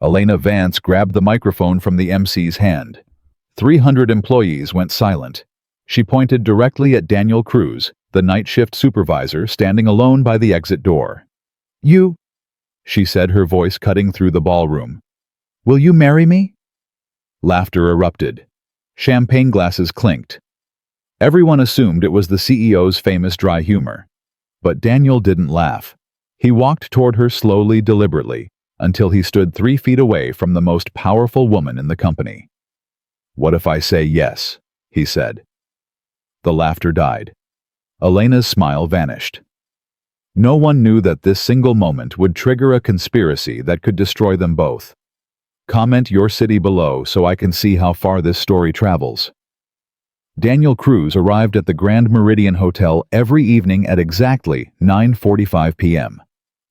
Elena Vance grabbed the microphone from the MC's hand. 300 employees went silent. She pointed directly at Daniel Cruz, the night shift supervisor, standing alone by the exit door. "You," she said, her voice cutting through the ballroom. "Will you marry me?" Laughter erupted. Champagne glasses clinked. Everyone assumed it was the CEO's famous dry humor. But Daniel didn't laugh. He walked toward her slowly, deliberately, until he stood 3 feet away from the most powerful woman in the company. "What if I say yes?" he said. The laughter died. Elena's smile vanished. No one knew that this single moment would trigger a conspiracy that could destroy them both. Comment your city below so I can see how far this story travels. Daniel Cruz arrived at the Grand Meridian Hotel every evening at exactly 9:45 p.m.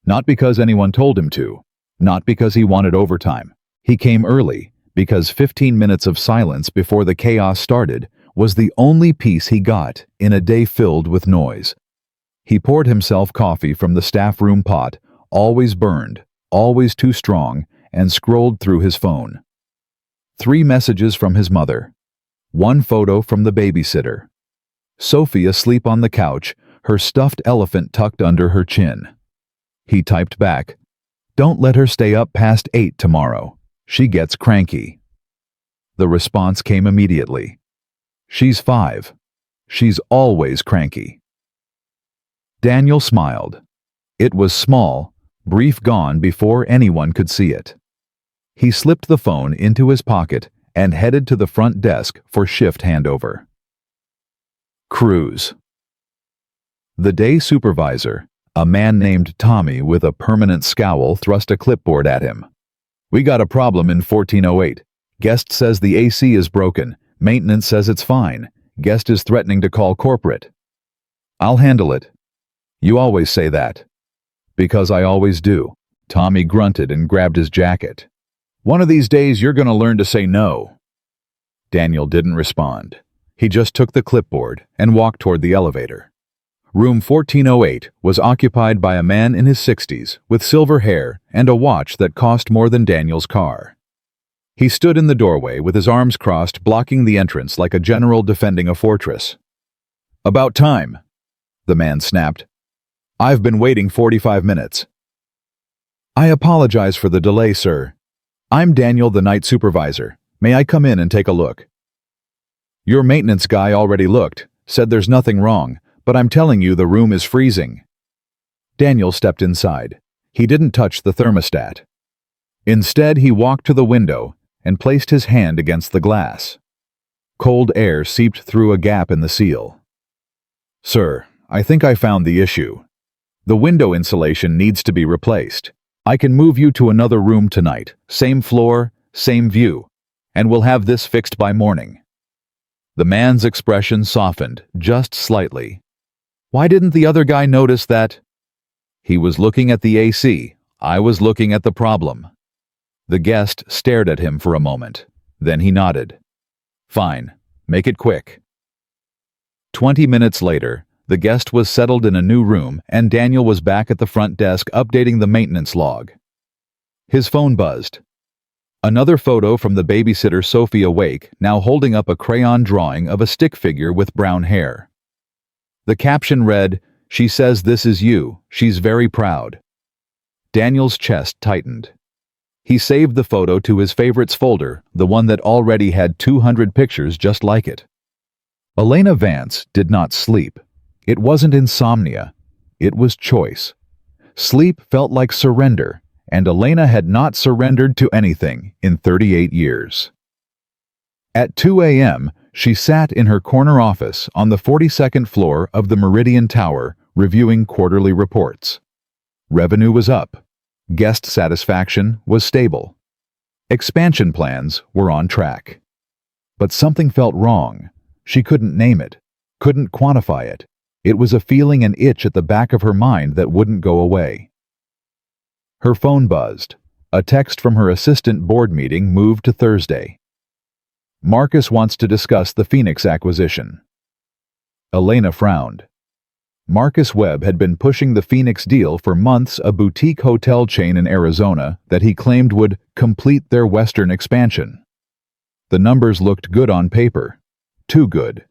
Not because anyone told him to, not because he wanted overtime. He came early because 15 minutes of silence before the chaos started was the only peace he got in a day filled with noise. He poured himself coffee from the staff room pot, always burned, always too strong, and scrolled through his phone. 3 messages from his mother. 1 photo from the babysitter. Sophie asleep on the couch, her stuffed elephant tucked under her chin. He typed back, "Don't let her stay up past 8 tomorrow. She gets cranky." The response came immediately. "She's 5. She's always cranky." Daniel smiled. It was small, brief, gone before anyone could see it. He slipped the phone into his pocket and headed to the front desk for shift handover. Cruz. The day supervisor, a man named Tommy with a permanent scowl, thrust a clipboard at him. "We got a problem in 1408. Guest says the AC is broken. Maintenance says it's fine. Guest is threatening to call corporate." "I'll handle it." "You always say that." "Because I always do." Tommy grunted and grabbed his jacket. "One of these days you're going to learn to say no." Daniel didn't respond. He just took the clipboard and walked toward the elevator. Room 1408 was occupied by a man in his 60s with silver hair and a watch that cost more than Daniel's car. He stood in the doorway with his arms crossed, blocking the entrance like a general defending a fortress. "About time," the man snapped. "I've been waiting 45 minutes. "I apologize for the delay, sir. I'm Daniel, the night supervisor. May I come in and take a look?" "Your maintenance guy already looked, said there's nothing wrong, but I'm telling you the room is freezing." Daniel stepped inside. He didn't touch the thermostat. Instead, he walked to the window and placed his hand against the glass. Cold air seeped through a gap in the seal. "Sir, I think I found the issue. The window insulation needs to be replaced. I can move you to another room tonight, same floor, same view, and we'll have this fixed by morning." The man's expression softened, just slightly. "Why didn't the other guy notice that?" "He was looking at the AC. I was looking at the problem." The guest stared at him for a moment. Then he nodded. "Fine. Make it quick." 20 minutes later, the guest was settled in a new room, and Daniel was back at the front desk updating the maintenance log. His phone buzzed. Another photo from the babysitter, Sophie, awake, now holding up a crayon drawing of a stick figure with brown hair. The caption read, "She says this is you. She's very proud." Daniel's chest tightened. He saved the photo to his favorites folder, the one that already had 200 pictures just like it. Elena Vance did not sleep. It wasn't insomnia. It was choice. Sleep felt like surrender, and Elena had not surrendered to anything in 38 years. At 2 a.m., she sat in her corner office on the 42nd floor of the Meridian Tower, reviewing quarterly reports. Revenue was up. Guest satisfaction was stable. Expansion plans were on track. But something felt wrong. She couldn't name it, couldn't quantify it. It was a feeling, an itch at the back of her mind that wouldn't go away. Her phone buzzed. A text from her assistant board meeting moved to Thursday. "Marcus wants to discuss the Phoenix acquisition." Elena frowned. Marcus Webb had been pushing the Phoenix deal for months, a boutique hotel chain in Arizona that he claimed would complete their western expansion. The numbers looked good on paper. Too good.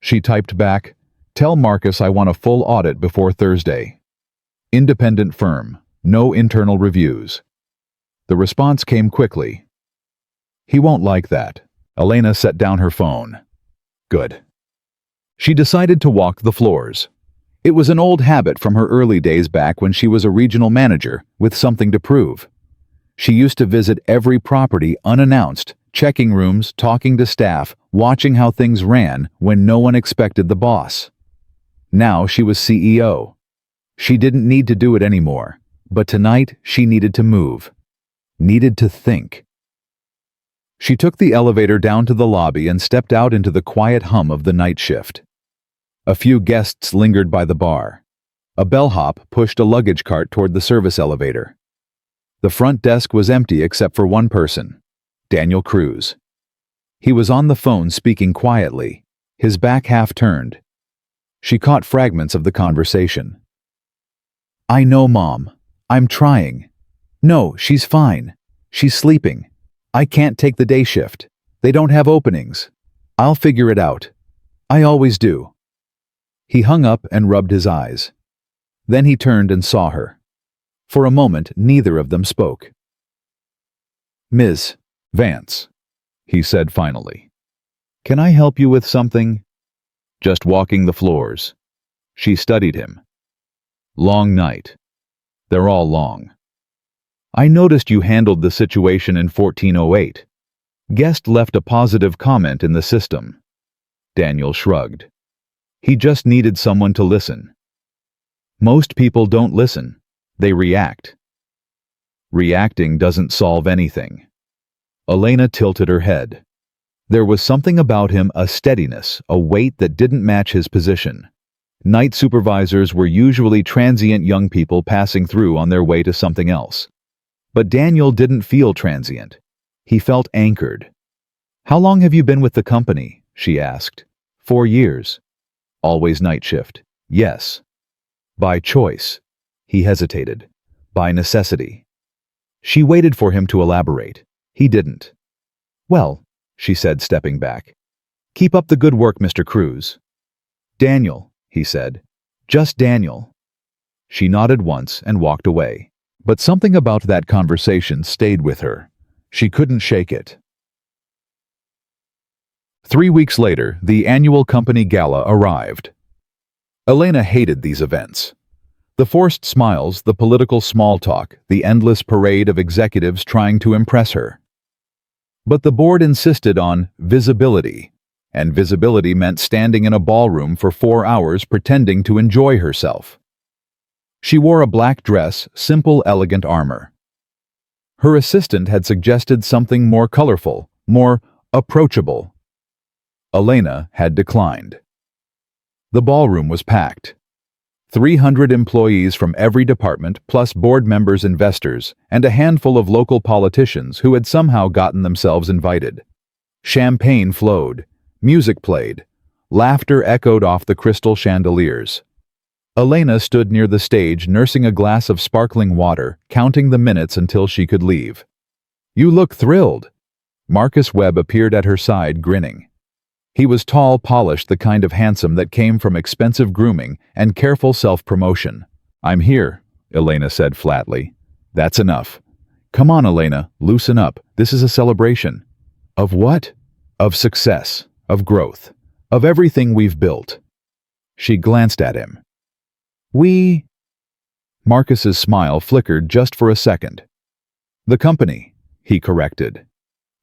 She typed back, "Tell Marcus I want a full audit before Thursday. Independent firm. No internal reviews." The response came quickly. "He won't like that." Elena set down her phone. Good. She decided to walk the floors. It was an old habit from her early days back when she was a regional manager with something to prove. She used to visit every property unannounced, checking rooms, talking to staff, watching how things ran when no one expected the boss. Now she was CEO. She didn't need to do it anymore, but tonight she needed to move. Needed to think. She took the elevator down to the lobby and stepped out into the quiet hum of the night shift. A few guests lingered by the bar. A bellhop pushed a luggage cart toward the service elevator. The front desk was empty except for one person, Daniel Cruz. He was on the phone speaking quietly, his back half turned. She caught fragments of the conversation. "I know, Mom. I'm trying. No, she's fine. She's sleeping. I can't take the day shift. They don't have openings. I'll figure it out. I always do." He hung up and rubbed his eyes. Then he turned and saw her. For a moment, neither of them spoke. "Ms. Vance," he said finally. "Can I help you with something?" "Just walking the floors." She studied him. "Long night." "They're all long." "I noticed you handled the situation in 1408. Guest left a positive comment in the system." Daniel shrugged. He just needed someone to listen. Most people don't listen. They react. Reacting doesn't solve anything. Elena tilted her head. There was something about him, a steadiness, a weight that didn't match his position. Night supervisors were usually transient young people passing through on their way to something else. But Daniel didn't feel transient. He felt anchored. "How long have you been with the company?" she asked. 4 years. "Always night shift." "Yes." "By choice." He hesitated. "By necessity." She waited for him to elaborate. He didn't. "Well," she said, stepping back. "Keep up the good work, Mr. Cruz." "Daniel," he said. "Just Daniel." She nodded once and walked away. But something about that conversation stayed with her. She couldn't shake it. 3 weeks later, the annual company gala arrived. Elena hated these events. The forced smiles, the political small talk, the endless parade of executives trying to impress her. But the board insisted on visibility, and visibility meant standing in a ballroom for 4 hours pretending to enjoy herself. She wore a black dress, simple, elegant armor. Her assistant had suggested something more colorful, more approachable. Elena had declined. The ballroom was packed. 300 employees from every department, plus board members, investors, and a handful of local politicians who had somehow gotten themselves invited. Champagne flowed, music played, laughter echoed off the crystal chandeliers. Elena stood near the stage, nursing a glass of sparkling water, counting the minutes until she could leave. "You look thrilled." Marcus Webb appeared at her side, grinning. He was tall, polished, the kind of handsome that came from expensive grooming and careful self-promotion. "I'm here," Elena said flatly. "That's enough. Come on, Elena, loosen up. This is a celebration." "Of what?" "Of success, of growth, of everything we've built." She glanced at him. "We—" Marcus's smile flickered just for a second. "The company," he corrected.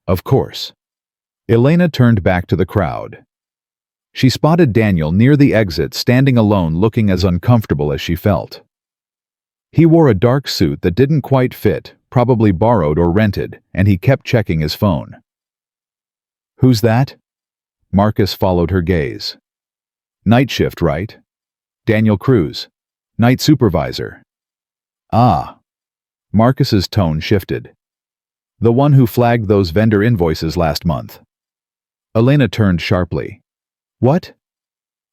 "Of course." Elena turned back to the crowd. She spotted Daniel near the exit, standing alone, looking as uncomfortable as she felt. He wore a dark suit that didn't quite fit, probably borrowed or rented, and he kept checking his phone. "Who's that?" Marcus followed her gaze. "Night shift, right?" "Daniel Cruz. Night supervisor." "Ah." Marcus's tone shifted. "The one who flagged those vendor invoices last month." Elena turned sharply. "What?"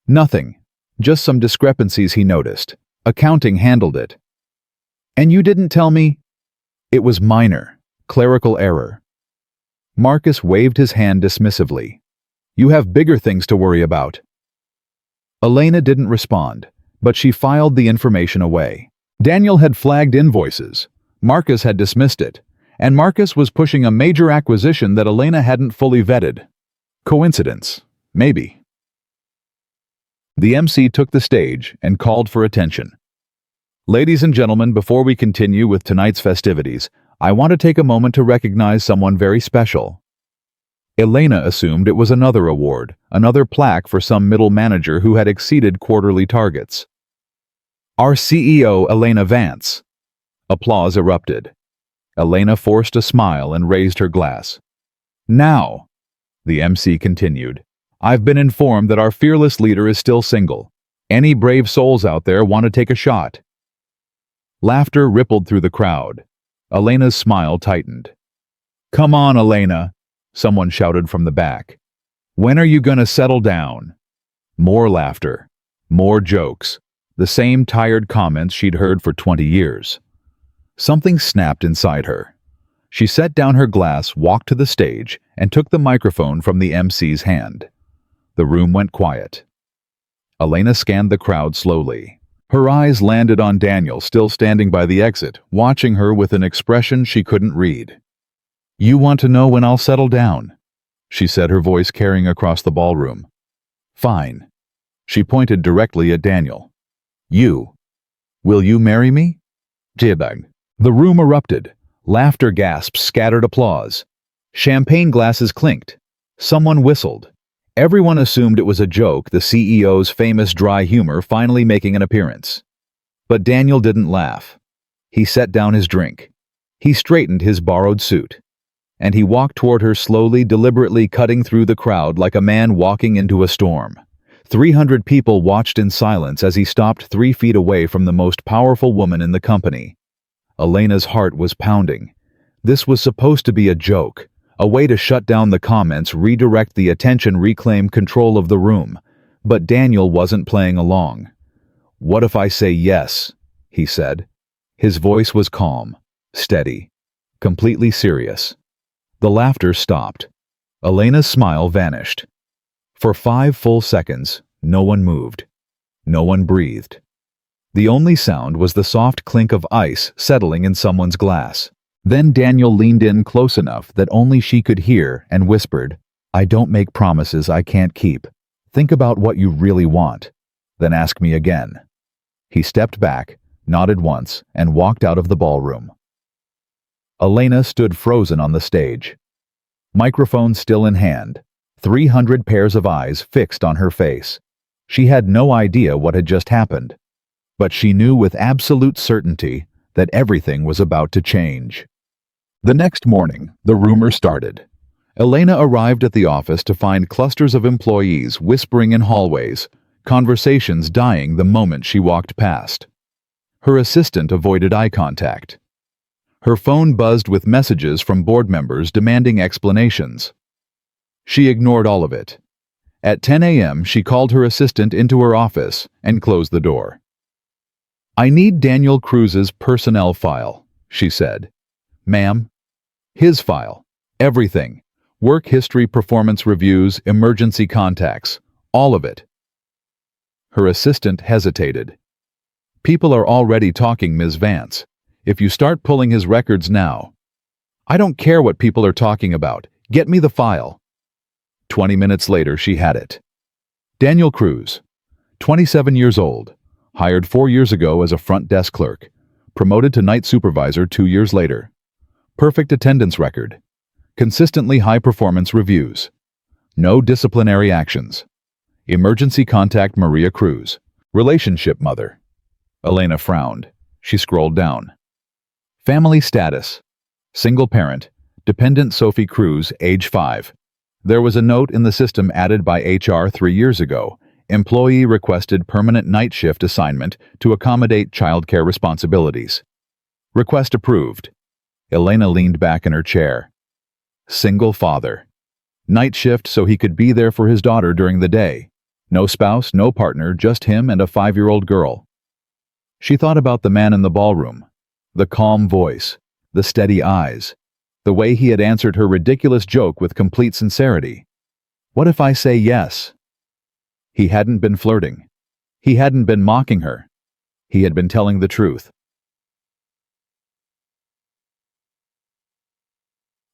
"Nothing. Just some discrepancies he noticed. Accounting handled it. And you didn't tell me? It was minor. Clerical error. Marcus waved his hand dismissively. You have bigger things to worry about. Elena didn't respond, but she filed the information away. Daniel had flagged invoices. Marcus had dismissed it, and Marcus was pushing a major acquisition that Elena hadn't fully vetted. Coincidence? Maybe. The MC took the stage and called for attention. Ladies and gentlemen, before we continue with tonight's festivities, I want to take a moment to recognize someone very special. Elena assumed it was another award, another plaque for some middle manager who had exceeded quarterly targets. Our CEO, Elena Vance. Applause erupted. Elena forced a smile and raised her glass. Now, the MC continued, I've been informed that our fearless leader is still single. Any brave souls out there want to take a shot? Laughter rippled through the crowd. Elena's smile tightened. Come on, Elena, someone shouted from the back. When are you gonna settle down? More laughter. More jokes. The same tired comments she'd heard for 20 years. Something snapped inside her. She set down her glass, walked to the stage, and took the microphone from the MC's hand. The room went quiet. Elena scanned the crowd slowly. Her eyes landed on Daniel, still standing by the exit, watching her with an expression she couldn't read. You want to know when I'll settle down? She said, her voice carrying across the ballroom. Fine. She pointed directly at Daniel. You. Will you marry me? Jibag. The room erupted. Laughter gasps scattered applause. Champagne glasses clinked. Someone whistled. Everyone assumed it was a joke, the CEO's famous dry humor finally making an appearance. But Daniel didn't laugh. He set down his drink. He straightened his borrowed suit. And he walked toward her slowly, deliberately cutting through the crowd like a man walking into a storm. 300 people watched in silence as he stopped 3 feet away from the most powerful woman in the company. Elena's heart was pounding. This was supposed to be a joke, a way to shut down the comments, redirect the attention, reclaim control of the room. But Daniel wasn't playing along. What if I say yes? He said. His voice was calm, steady, completely serious. The laughter stopped. Elena's smile vanished. For 5 full seconds, no one moved. No one breathed. The only sound was the soft clink of ice settling in someone's glass. Then Daniel leaned in close enough that only she could hear and whispered, I don't make promises I can't keep. Think about what you really want. Then ask me again. He stepped back, nodded once, and walked out of the ballroom. Elena stood frozen on the stage. Microphone still in hand, 300 pairs of eyes fixed on her face. She had no idea what had just happened, but she knew with absolute certainty that everything was about to change. The next morning, the rumor started. Elena arrived at the office to find clusters of employees whispering in hallways, conversations dying the moment she walked past. Her assistant avoided eye contact. Her phone buzzed with messages from board members demanding explanations. She ignored all of it. At 10 a.m., she called her assistant into her office and closed the door. I need Daniel Cruz's personnel file, she said. Ma'am? His file. Everything. Work history, performance reviews, emergency contacts. All of it. Her assistant hesitated. People are already talking, Ms. Vance. If you start pulling his records now. I don't care what people are talking about. Get me the file. 20 minutes later, she had it. Daniel Cruz, 27 years old, hired 4 years ago as a front desk clerk, promoted to night supervisor 2 years later. Perfect attendance record. Consistently high performance reviews. No disciplinary actions. Emergency contact Maria Cruz. Relationship mother. Elena frowned. She scrolled down. Family status. Single parent. Dependent Sophie Cruz, age 5. There was a note in the system added by HR 3 years ago. Employee requested permanent night shift assignment to accommodate childcare responsibilities. Request approved. Elena leaned back in her chair. Single father. Night shift so he could be there for his daughter during the day. No spouse, no partner, just him and a 5-year-old girl. She thought about the man in the ballroom, the calm voice, the steady eyes, the way he had answered her ridiculous joke with complete sincerity. What if I say yes? He hadn't been flirting. He hadn't been mocking her. He had been telling the truth.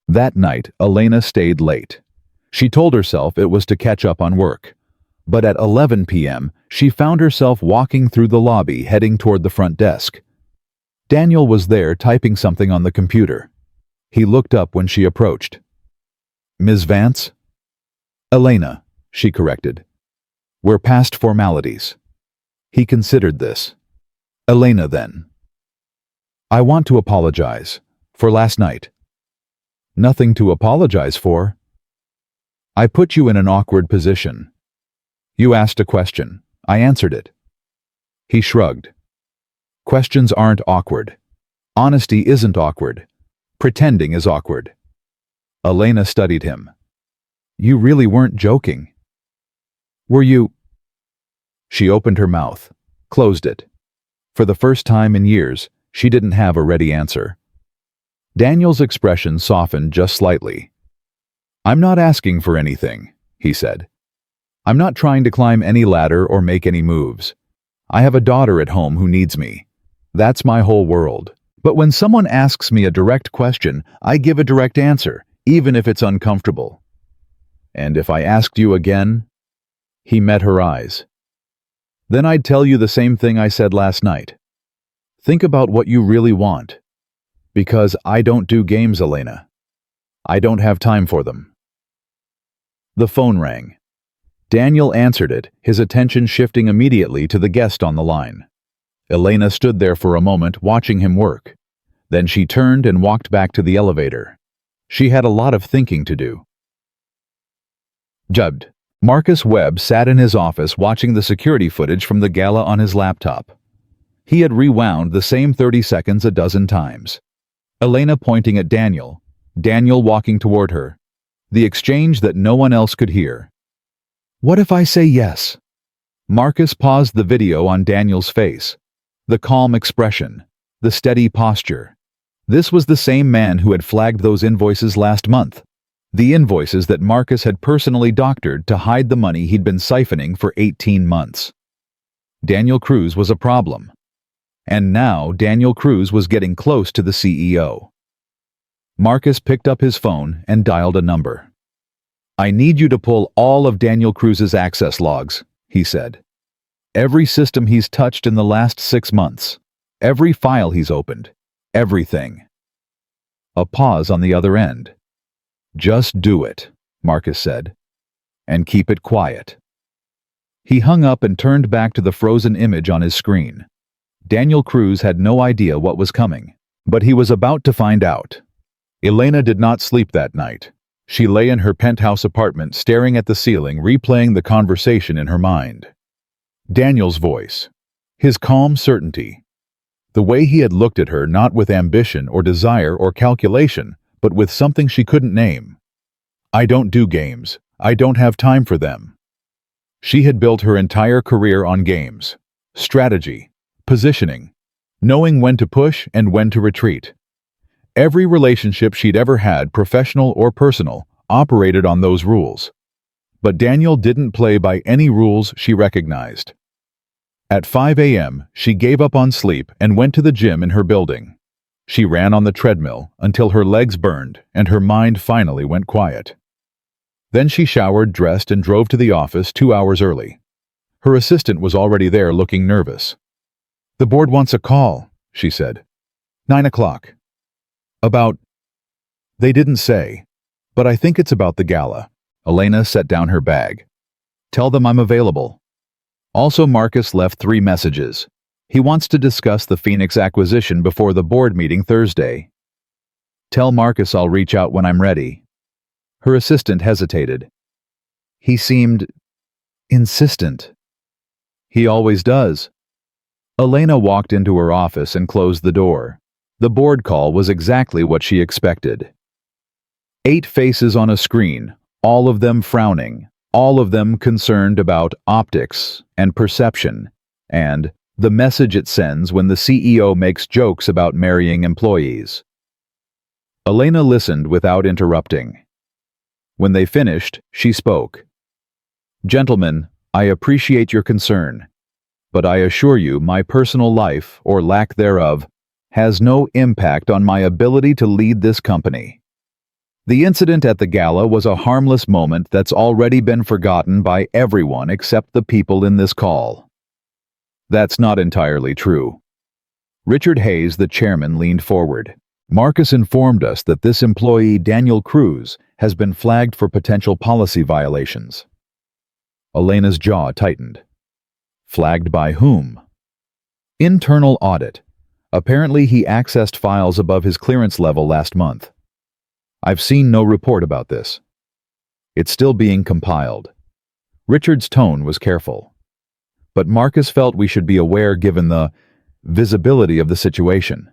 That night, Elena stayed late. She told herself it was to catch up on work. But at 11 p.m., she found herself walking through the lobby heading toward the front desk. Daniel was there typing something on the computer. He looked up when she approached. "Ms. Vance?" "Elena," she corrected. "We're past formalities." He considered this. "Elena, then." "I want to apologize. For last night." "Nothing to apologize for." "I put you in an awkward position. You asked a question. I answered it." He shrugged. "Questions aren't awkward. Honesty isn't awkward. Pretending is awkward." Elena studied him. "You really weren't joking. Were you?" She opened her mouth, closed it. For the first time in years, she didn't have a ready answer. Daniel's expression softened just slightly. "I'm not asking for anything," he said. "I'm not trying to climb any ladder or make any moves. I have a daughter at home who needs me. That's my whole world. But when someone asks me a direct question, I give a direct answer, even if it's uncomfortable. And if I asked you again?" He met her eyes. "Then I'd tell you the same thing I said last night. Think about what you really want. Because I don't do games, Elena. I don't have time for them." The phone rang. Daniel answered it, his attention shifting immediately to the guest on the line. Elena stood there for a moment, watching him work. Then she turned and walked back to the elevator. She had a lot of thinking to do. Jubbed. Marcus Webb sat in his office watching the security footage from the gala on his laptop. He had rewound the same 30 seconds a dozen times. Elena pointing at Daniel, Daniel walking toward her. The exchange that no one else could hear. "What if I say yes?" Marcus paused the video on Daniel's face. The calm expression, the steady posture. This was the same man who had flagged those invoices last month. The invoices that Marcus had personally doctored to hide the money he'd been siphoning for 18 months. Daniel Cruz was a problem. And now Daniel Cruz was getting close to the CEO. Marcus picked up his phone and dialed a number. "I need you to pull all of Daniel Cruz's access logs," he said. "Every system he's touched in the last 6 months. Every file he's opened. Everything." A pause on the other end. "Just do it," Marcus said. "And keep it quiet." He hung up and turned back to the frozen image on his screen. Daniel Cruz had no idea what was coming, but he was about to find out. Elena did not sleep that night. She lay in her penthouse apartment staring at the ceiling, replaying the conversation in her mind. Daniel's voice. His calm certainty. The way he had looked at her, not with ambition or desire or calculation, but with something she couldn't name. "I don't do games. I don't have time for them." She had built her entire career on games. Strategy. Positioning. Knowing when to push and when to retreat. Every relationship she'd ever had, professional or personal, operated on those rules. But Daniel didn't play by any rules she recognized. At 5 a.m., she gave up on sleep and went to the gym in her building. She ran on the treadmill until her legs burned and her mind finally went quiet. Then she showered, dressed, and drove to the office 2 hours early. Her assistant was already there, looking nervous. "The board wants a call," she said. 9 o'clock. "About?" "They didn't say, but I think it's about the gala." Elena set down her bag. "Tell them I'm available." Also, Marcus left 3 messages. He wants to discuss the Phoenix acquisition before the board meeting Thursday. "Tell Marcus I'll reach out when I'm ready." Her assistant hesitated. He seemed insistent. "He always does." Elena walked into her office and closed the door. The board call was exactly what she expected. 8 faces on a screen, all of them frowning, all of them concerned about optics and perception and the message it sends when the CEO makes jokes about marrying employees. Elena listened without interrupting. When they finished, she spoke. "Gentlemen, I appreciate your concern, but I assure you my personal life, or lack thereof, has no impact on my ability to lead this company. The incident at the gala was a harmless moment that's already been forgotten by everyone except the people in this call." That's not entirely true. Richard Hayes, the chairman, leaned forward. "Marcus informed us that this employee, Daniel Cruz, has been flagged for potential policy violations." Elena's jaw tightened. Flagged by whom? Internal audit. Apparently he accessed files above his clearance level last month. I've seen no report about this. It's still being compiled. Richard's tone was careful. But Marcus felt we should be aware given the visibility of the situation.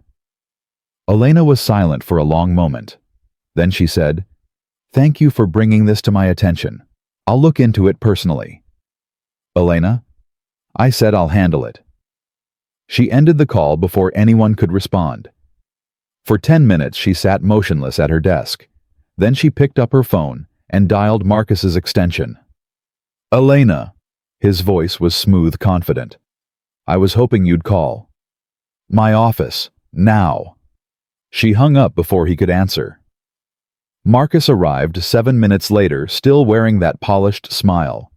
Elena was silent for a long moment. Then she said, "Thank you for bringing this to my attention. I'll look into it personally." "Elena?" I said I'll handle it. She ended the call before anyone could respond. For 10 minutes she sat motionless at her desk. Then she picked up her phone and dialed Marcus's extension. "Elena." His voice was smooth, confident. "I was hoping you'd call." "My office, now." She hung up before he could answer. Marcus arrived 7 minutes later, still wearing that polished smile.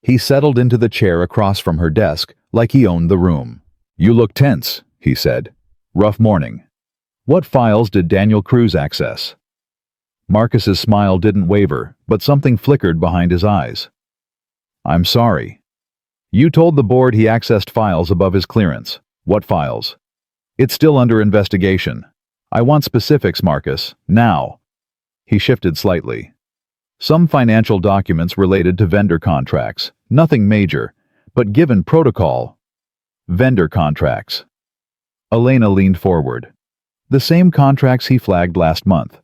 He settled into the chair across from her desk like he owned the room. "You look tense," he said. "Rough morning. What files did Daniel Cruz access?" Marcus's smile didn't waver, but something flickered behind his eyes. "I'm sorry. You told the board he accessed files above his clearance. What files?" "It's still under investigation. I want specifics, Marcus, now." He shifted slightly. "Some financial documents related to vendor contracts. Nothing major, but given protocol." "Vendor contracts." Elena leaned forward. "The same contracts he flagged last month."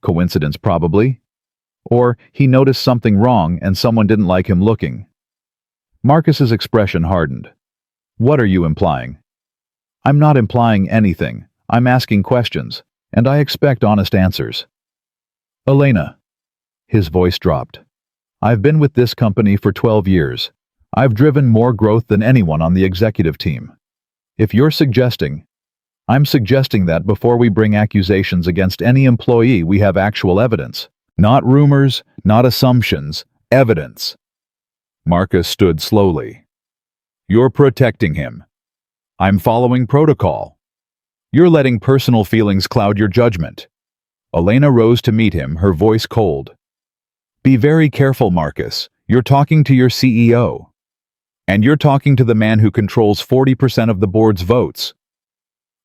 Coincidence, probably. Or he noticed something wrong and someone didn't like him looking. Marcus's expression hardened. "What are you implying?" "I'm not implying anything. I'm asking questions, and I expect honest answers." "Elena." His voice dropped. "I've been with this company for 12 years. I've driven more growth than anyone on the executive team. If you're suggesting, I'm suggesting that before we bring accusations against any employee, we have actual evidence. Not rumors, not assumptions, evidence." Marcus stood slowly. "You're protecting him. I'm following protocol. You're letting personal feelings cloud your judgment." Elena rose to meet him, her voice cold. "Be very careful, Marcus. You're talking to your CEO. And you're talking to the man who controls 40% of the board's votes."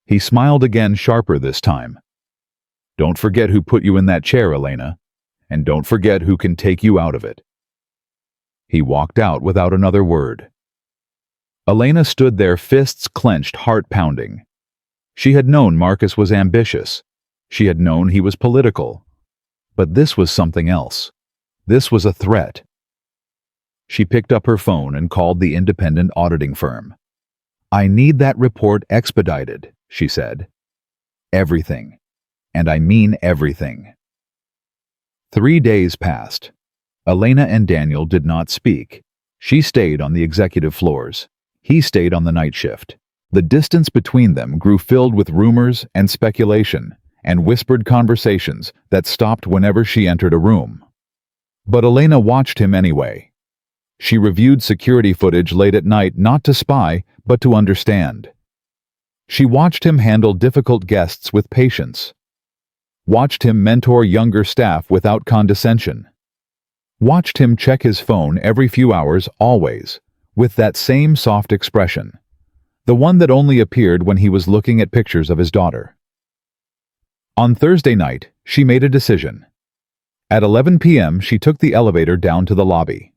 He smiled again, sharper this time. "Don't forget who put you in that chair, Elena. And don't forget who can take you out of it." He walked out without another word. Elena stood there, fists clenched, heart pounding. She had known Marcus was ambitious. She had known he was political. But this was something else. This was a threat. She picked up her phone and called the independent auditing firm. "I need that report expedited," she said. "Everything. And I mean everything." 3 days passed. Elena and Daniel did not speak. She stayed on the executive floors. He stayed on the night shift. The distance between them grew filled with rumors and speculation and whispered conversations that stopped whenever she entered a room. But Elena watched him anyway. She reviewed security footage late at night, not to spy, but to understand. She watched him handle difficult guests with patience. Watched him mentor younger staff without condescension. Watched him check his phone every few hours, always, with that same soft expression, the one that only appeared when he was looking at pictures of his daughter. On Thursday night, she made a decision. At 11 p.m., she took the elevator down to the lobby.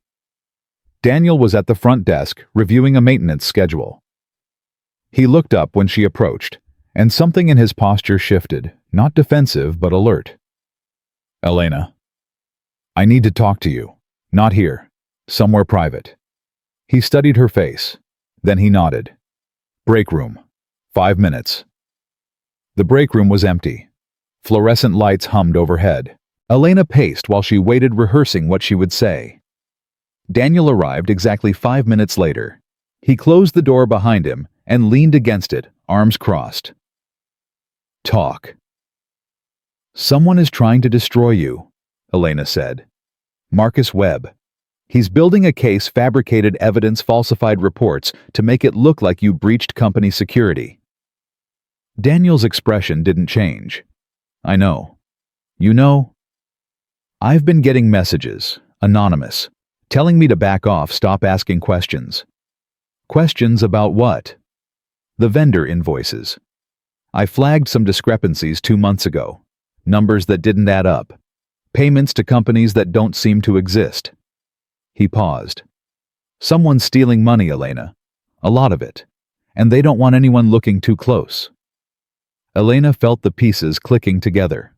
Daniel was at the front desk, reviewing a maintenance schedule. He looked up when she approached, and something in his posture shifted, not defensive but alert. "Elena, I need to talk to you, Not here. Somewhere private. He studied her face. Then he nodded. Break room. 5 minutes. The break room was empty. Fluorescent lights hummed overhead. Elena paced while she waited, rehearsing what she would say. Daniel arrived exactly 5 minutes later. He closed the door behind him and leaned against it, arms crossed. Talk. Someone is trying to destroy you, Elena said. Marcus Webb. He's building a case, fabricated evidence, falsified reports to make it look like you breached company security. Daniel's expression didn't change. I know. You know? I've been getting messages, anonymous, telling me to back off, stop asking questions. Questions about what? The vendor invoices. I flagged some discrepancies 2 months ago. Numbers that didn't add up. Payments to companies that don't seem to exist. He paused. Someone's stealing money, Elena. A lot of it. And they don't want anyone looking too close. Elena felt the pieces clicking together.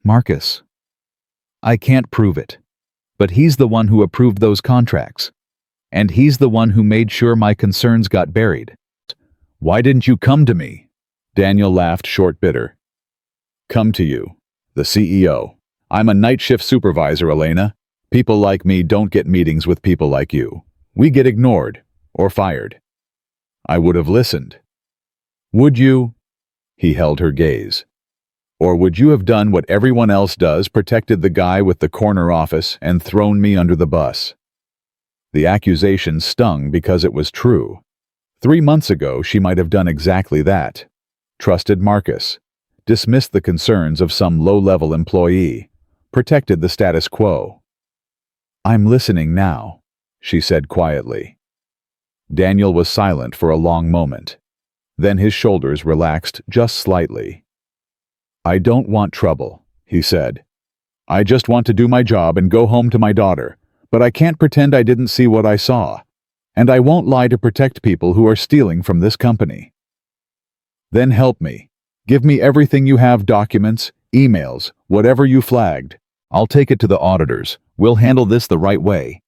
Marcus. I can't prove it. But he's the one who approved those contracts. And he's the one who made sure my concerns got buried. Why didn't you come to me? Daniel laughed, short, bitter. Come to you, the CEO. I'm a night shift supervisor, Elena. People like me don't get meetings with people like you. We get ignored or fired. I would have listened. Would you? He held her gaze. Or would you have done what everyone else does, protected the guy with the corner office and thrown me under the bus? The accusation stung because it was true. 3 months ago, she might have done exactly that. Trusted Marcus. Dismissed the concerns of some low-level employee. Protected the status quo. I'm listening now, she said quietly. Daniel was silent for a long moment. Then his shoulders relaxed just slightly. I don't want trouble, he said. I just want to do my job and go home to my daughter, but I can't pretend I didn't see what I saw. And I won't lie to protect people who are stealing from this company. Then help me. Give me everything you have, documents, emails, whatever you flagged. I'll take it to the auditors. We'll handle this the right way.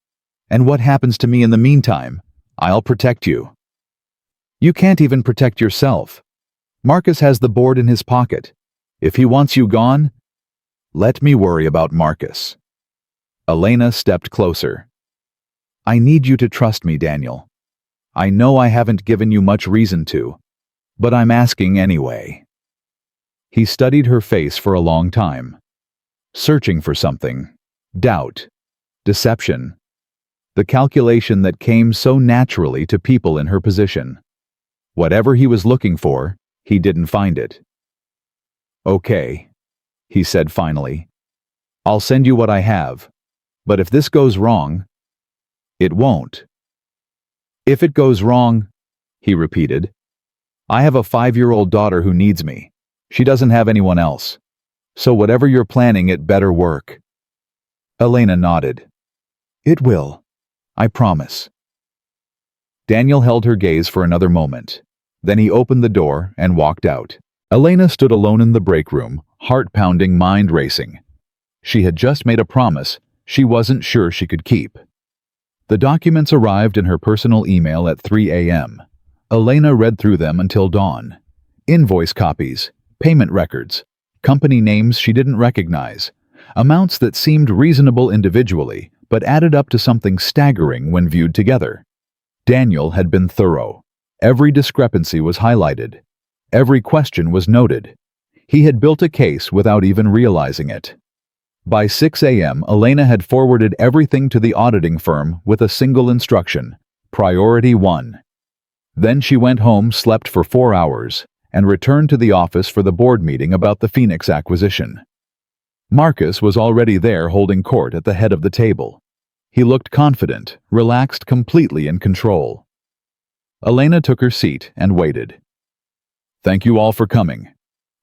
And what happens to me in the meantime? I'll protect you. You can't even protect yourself. Marcus has the board in his pocket. If he wants you gone, let me worry about Marcus. Elena stepped closer. I need you to trust me, Daniel. I know I haven't given you much reason to, but I'm asking anyway. He studied her face for a long time, searching for something. Doubt. Deception. The calculation that came so naturally to people in her position. Whatever he was looking for, he didn't find it. Okay, he said finally. I'll send you what I have. But if this goes wrong, it won't. If it goes wrong, he repeated. I have a 5-year-old daughter who needs me. She doesn't have anyone else. So whatever you're planning, it better work. Elena nodded. It will. I promise. Daniel held her gaze for another moment. Then he opened the door and walked out. Elena stood alone in the break room, heart pounding, mind racing. She had just made a promise she wasn't sure she could keep. The documents arrived in her personal email at 3 a.m. Elena read through them until dawn. Invoice copies, payment records, company names she didn't recognize, amounts that seemed reasonable individually but added up to something staggering when viewed together. Daniel had been thorough. Every discrepancy was highlighted. Every question was noted. He had built a case without even realizing it. By 6 a.m., Elena had forwarded everything to the auditing firm with a single instruction: Priority 1. Then she went home, slept for 4 hours, and returned to the office for the board meeting about the Phoenix acquisition. Marcus was already there, holding court at the head of the table. He looked confident, relaxed, completely in control. Elena took her seat and waited. Thank you all for coming,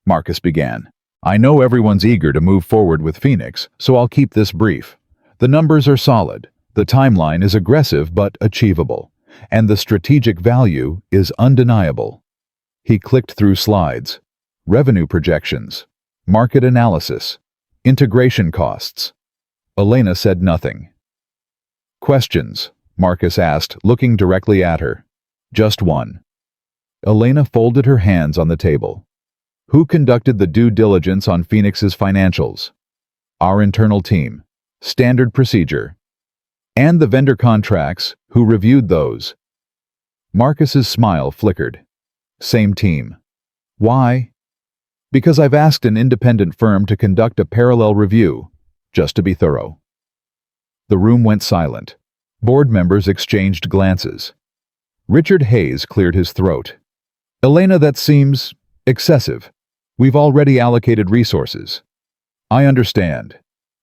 Marcus began. I know everyone's eager to move forward with Phoenix, so I'll keep this brief. The numbers are solid, the timeline is aggressive but achievable, and the strategic value is undeniable. He clicked through slides, revenue projections, market analysis, integration costs. Elena said nothing. Questions, Marcus asked, looking directly at her. Just one. Elena folded her hands on the table. Who conducted the due diligence on Phoenix's financials? Our internal team. Standard procedure. And the vendor contracts, who reviewed those? Marcus's smile flickered. Same team. Why? Because I've asked an independent firm to conduct a parallel review, just to be thorough. The room went silent. Board members exchanged glances. Richard Hayes cleared his throat. Elena, that seems excessive. We've already allocated resources. I understand.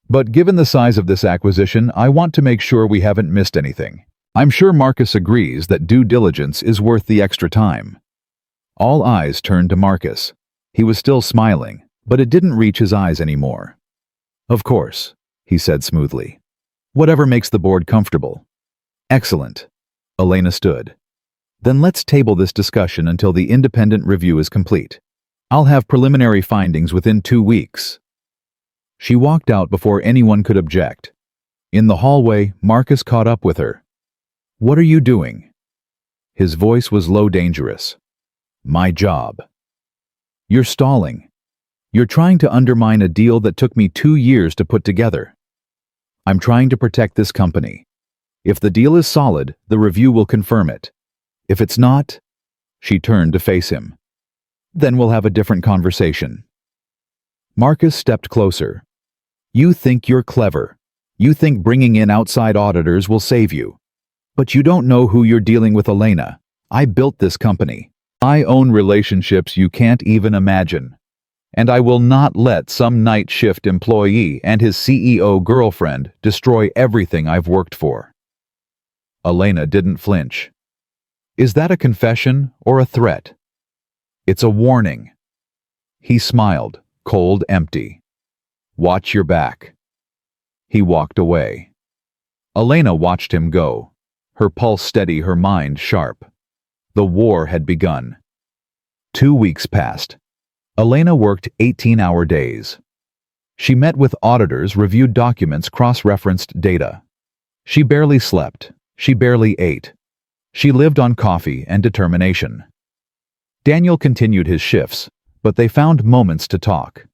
But given the size of this acquisition, I want to make sure we haven't missed anything. I'm sure Marcus agrees that due diligence is worth the extra time. All eyes turned to Marcus. He was still smiling, but it didn't reach his eyes anymore. Of course, he said smoothly. Whatever makes the board comfortable. Excellent. Elena stood. Then let's table this discussion until the independent review is complete. I'll have preliminary findings within 2 weeks. She walked out before anyone could object. In the hallway, Marcus caught up with her. What are you doing? His voice was low, dangerous. My job. You're stalling. You're trying to undermine a deal that took me 2 years to put together. I'm trying to protect this company. If the deal is solid, the review will confirm it. If it's not, she turned to face him. Then we'll have a different conversation. Marcus stepped closer. You think you're clever. You think bringing in outside auditors will save you. But you don't know who you're dealing with, Elena. I built this company. I own relationships you can't even imagine. And I will not let some night shift employee and his CEO girlfriend destroy everything I've worked for. Elena didn't flinch. Is that a confession or a threat? It's a warning. He smiled, cold, empty. Watch your back. He walked away. Elena watched him go, her pulse steady, her mind sharp. The war had begun. 2 weeks passed. Elena worked 18-hour days. She met with auditors, reviewed documents, cross-referenced data. She barely slept. She barely ate. She lived on coffee and determination. Daniel continued his shifts, but they found moments to talk.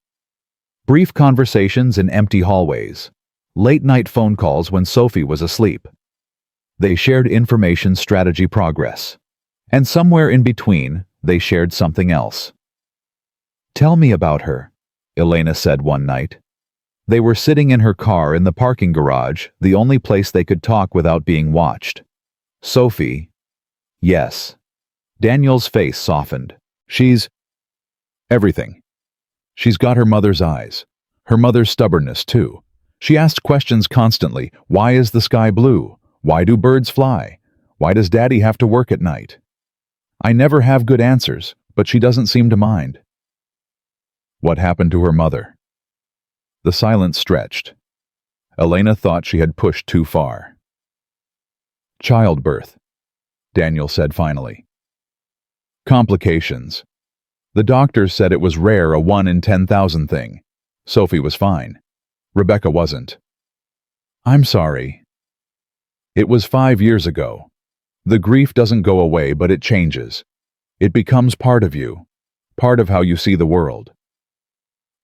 Brief conversations in empty hallways. Late-night phone calls when Sophie was asleep. They shared information, strategy, progress. And somewhere in between, they shared something else. Tell me about her, Elena said one night. They were sitting in her car in the parking garage, the only place they could talk without being watched. Sophie. Yes. Daniel's face softened. She's everything. She's got her mother's eyes. Her mother's stubbornness, too. She asked questions constantly. Why is the sky blue? Why do birds fly? Why does Daddy have to work at night? I never have good answers, but she doesn't seem to mind. What happened to her mother? The silence stretched. Elena thought she had pushed too far. Childbirth, Daniel said finally. Complications. The doctors said it was rare, a 1 in 10,000 thing. Sophie was fine. Rebecca wasn't. I'm sorry. It was 5 years ago. The grief doesn't go away, but it changes. It becomes part of you, part of how you see the world.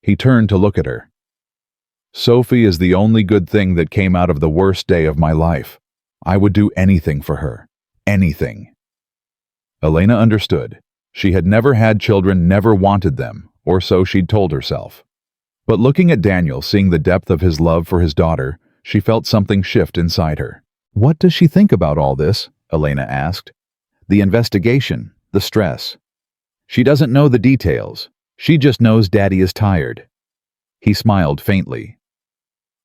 He turned to look at her. Sophie is the only good thing that came out of the worst day of my life. I would do anything for her. Anything. Elena understood. She had never had children, never wanted them, or so she'd told herself. But looking at Daniel, seeing the depth of his love for his daughter, she felt something shift inside her. What does she think about all this? Elena asked. The investigation, the stress. She doesn't know the details. She just knows Daddy is tired. He smiled faintly.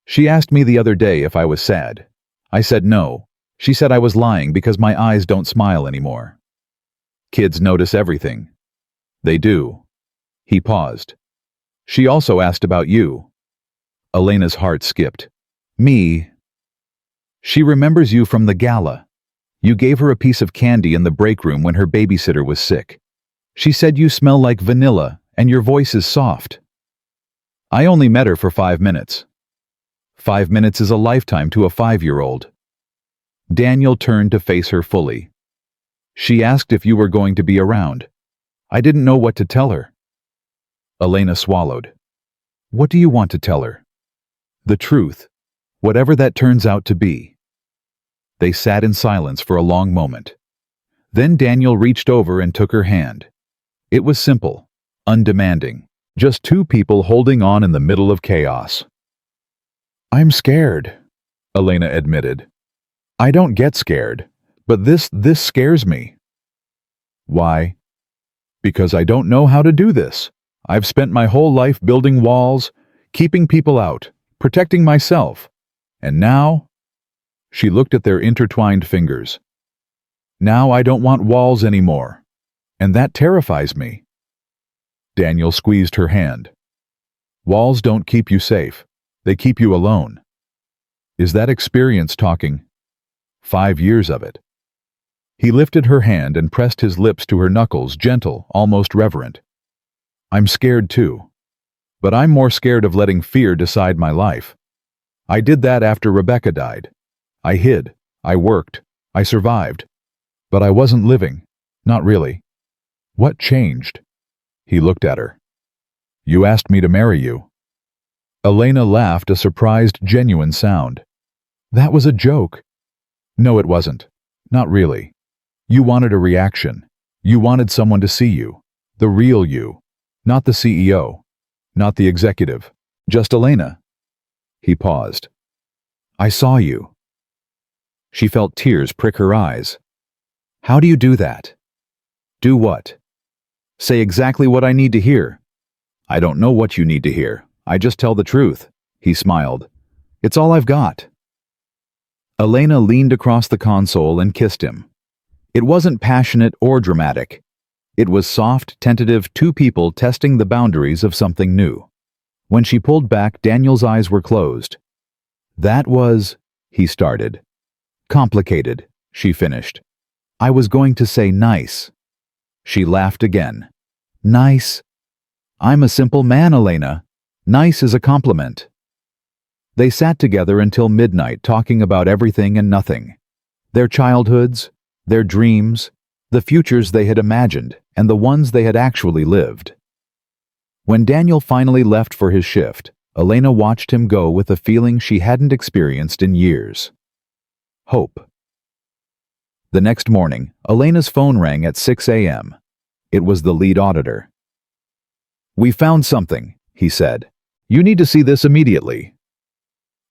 She asked me the other day if I was sad. I said no. She said I was lying because my eyes don't smile anymore. Kids notice everything. They do. He paused. She also asked about you. Elena's heart skipped. Me? She remembers you from the gala. You gave her a piece of candy in the break room when her babysitter was sick. She said you smell like vanilla and your voice is soft. I only met her for 5 minutes. 5 minutes is a lifetime to a 5-year-old. Daniel turned to face her fully. She asked if you were going to be around. I didn't know what to tell her. Elena swallowed. What do you want to tell her? The truth, whatever that turns out to be. They sat in silence for a long moment. Then Daniel reached over and took her hand. It was simple, undemanding, just two people holding on in the middle of chaos. I'm scared, Elena admitted. I don't get scared, but this scares me. Why? Because I don't know how to do this. I've spent my whole life building walls, keeping people out, protecting myself. And now? She looked at their intertwined fingers. Now I don't want walls anymore. And that terrifies me. Daniel squeezed her hand. Walls don't keep you safe. They keep you alone. Is that experience talking? 5 years of it. He lifted her hand and pressed his lips to her knuckles, gentle, almost reverent. I'm scared too. But I'm more scared of letting fear decide my life. I did that after Rebecca died. I hid, I worked, I survived. But I wasn't living. Not really. What changed? He looked at her. You asked me to marry you. Elena laughed, a surprised, genuine sound. That was a joke. No, it wasn't. Not really. You wanted a reaction. You wanted someone to see you. The real you. Not the CEO. Not the executive. Just Elena. He paused. I saw you. She felt tears prick her eyes. How do you do that? Do what? Say exactly what I need to hear. I don't know what you need to hear. I just tell the truth. He smiled. It's all I've got. Elena leaned across the console and kissed him. It wasn't passionate or dramatic. It was soft, tentative, two people testing the boundaries of something new. When she pulled back, Daniel's eyes were closed. That was, he started. Complicated, she finished. I was going to say nice. She laughed again. Nice? I'm a simple man, Elena. Nice is a compliment. They sat together until midnight talking about everything and nothing. Their childhoods, their dreams, the futures they had imagined, and the ones they had actually lived. When Daniel finally left for his shift, Elena watched him go with a feeling she hadn't experienced in years. Hope. The next morning, Elena's phone rang at 6 a.m. It was the lead auditor. We found something, he said. You need to see this immediately.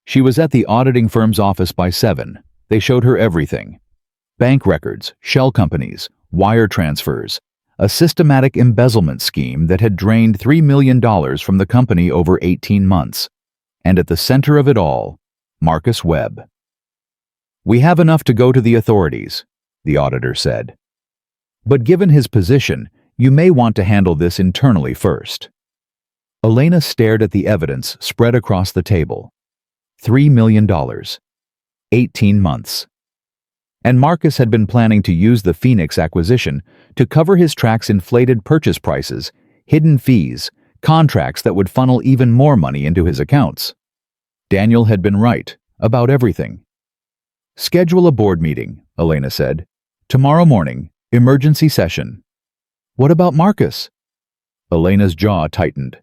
She was at the auditing firm's office by 7. They showed her everything. Bank records, shell companies, wire transfers, a systematic embezzlement scheme that had drained $3 million from the company over 18 months. And at the center of it all, Marcus Webb. We have enough to go to the authorities, the auditor said. But given his position, you may want to handle this internally first. Elena stared at the evidence spread across the table. $3 million. 18 months. And Marcus had been planning to use the Phoenix acquisition to cover his tracks' inflated purchase prices, hidden fees, contracts that would funnel even more money into his accounts. Daniel had been right about everything. Schedule a board meeting, Elena said. Tomorrow morning, emergency session. What about Marcus? Elena's jaw tightened.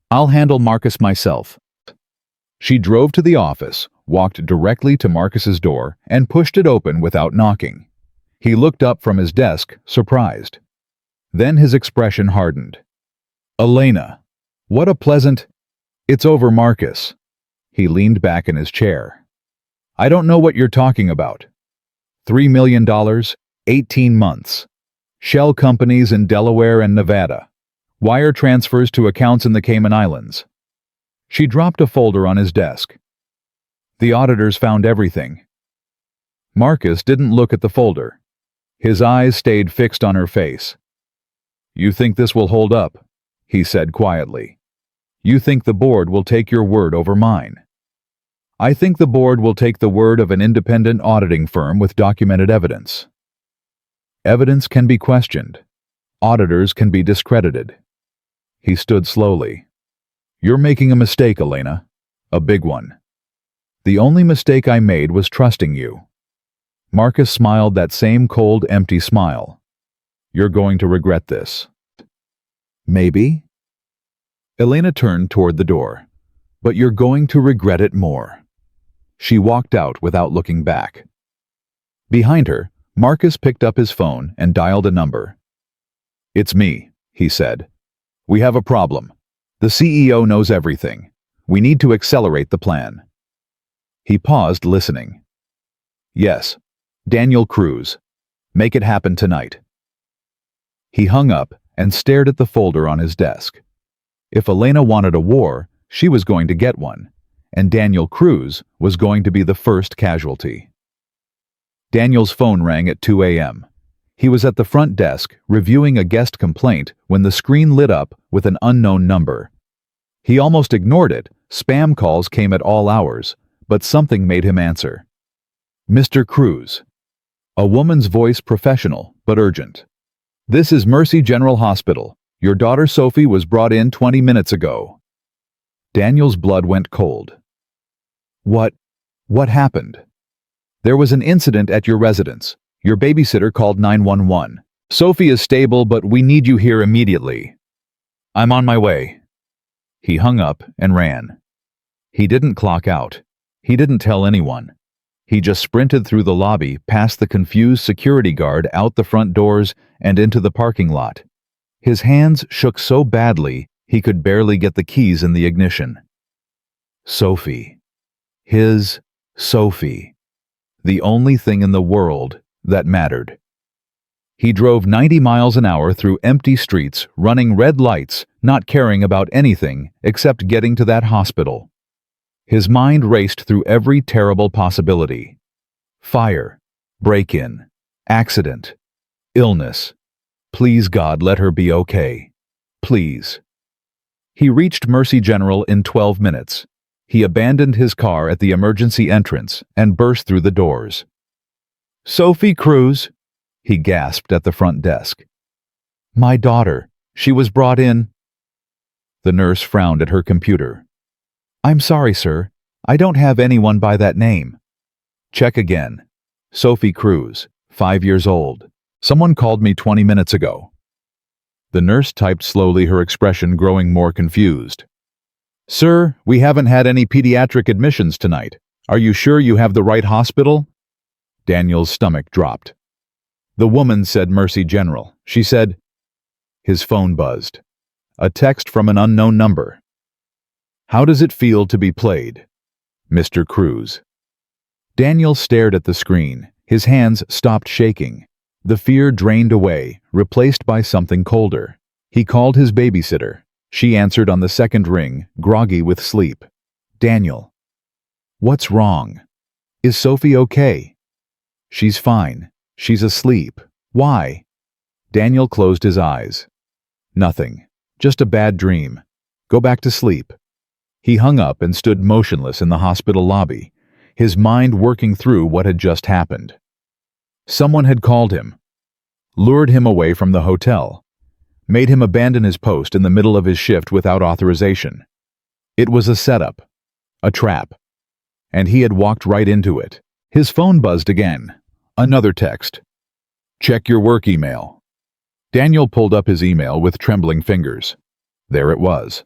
I'll handle Marcus myself. She drove to the office, walked directly to Marcus's door, and pushed it open without knocking. He looked up from his desk, surprised. Then his expression hardened. Elena, what a pleasant... It's over, Marcus. He leaned back in his chair. I don't know what you're talking about. $3 million, 18 months. Shell companies in Delaware and Nevada. Wire transfers to accounts in the Cayman Islands. She dropped a folder on his desk. The auditors found everything. Marcus didn't look at the folder. His eyes stayed fixed on her face. You think this will hold up? He said quietly. You think the board will take your word over mine? I think the board will take the word of an independent auditing firm with documented evidence. Evidence can be questioned. Auditors can be discredited. He stood slowly. You're making a mistake, Elena. A big one. The only mistake I made was trusting you. Marcus smiled that same cold, empty smile. You're going to regret this. Maybe? Elena turned toward the door. But you're going to regret it more. She walked out without looking back. Behind her, Marcus picked up his phone and dialed a number. It's me, he said. We have a problem. The CEO knows everything. We need to accelerate the plan. He paused, listening. Yes, Daniel Cruz. Make it happen tonight. He hung up and stared at the folder on his desk. If Elena wanted a war, she was going to get one, and Daniel Cruz was going to be the first casualty. Daniel's phone rang at 2 a.m. He was at the front desk reviewing a guest complaint when the screen lit up with an unknown number. He almost ignored it. Spam calls came at all hours, but something made him answer. Mr. Cruz. A woman's voice, professional but urgent. This is Mercy General Hospital. Your daughter Sophie was brought in 20 minutes ago. Daniel's blood went cold. What happened? There was an incident at your residence. Your babysitter called 911. Sophie is stable, but we need you here immediately. I'm on my way. He hung up and ran. He didn't clock out. He didn't tell anyone. He just sprinted through the lobby, past the confused security guard, out the front doors, and into the parking lot. His hands shook so badly he could barely get the keys in the ignition. Sophie. His Sophie. The only thing in the world that mattered. He drove 90 miles an hour through empty streets, running red lights, not caring about anything except getting to that hospital. His mind raced through every terrible possibility. Fire, break-in, accident, illness. Please God, let her be okay. Please. He reached Mercy General in 12 minutes. He abandoned his car at the emergency entrance and burst through the doors. Sophie Cruz, he gasped at the front desk. My daughter. She was brought in. The nurse frowned at her computer. I'm sorry, sir. I don't have anyone by that name. Check again. Sophie Cruz, 5 years old. Someone called me 20 minutes ago. The nurse typed slowly, her expression growing more confused. Sir, we haven't had any pediatric admissions tonight. Are you sure you have the right hospital? Daniel's stomach dropped. The woman said Mercy General. She said... His phone buzzed. A text from an unknown number. How does it feel to be played? Mr. Cruz. Daniel stared at the screen. His hands stopped shaking. The fear drained away, replaced by something colder. He called his babysitter. She answered on the second ring, groggy with sleep. Daniel. What's wrong? Is Sophie okay? She's fine. She's asleep. Why? Daniel closed his eyes. Nothing. Just a bad dream. Go back to sleep. He hung up and stood motionless in the hospital lobby, his mind working through what had just happened. Someone had called him, lured him away from the hotel, made him abandon his post in the middle of his shift without authorization. It was a setup, a trap, and he had walked right into it. His phone buzzed again. Another text. Check your work email. Daniel pulled up his email with trembling fingers. There it was.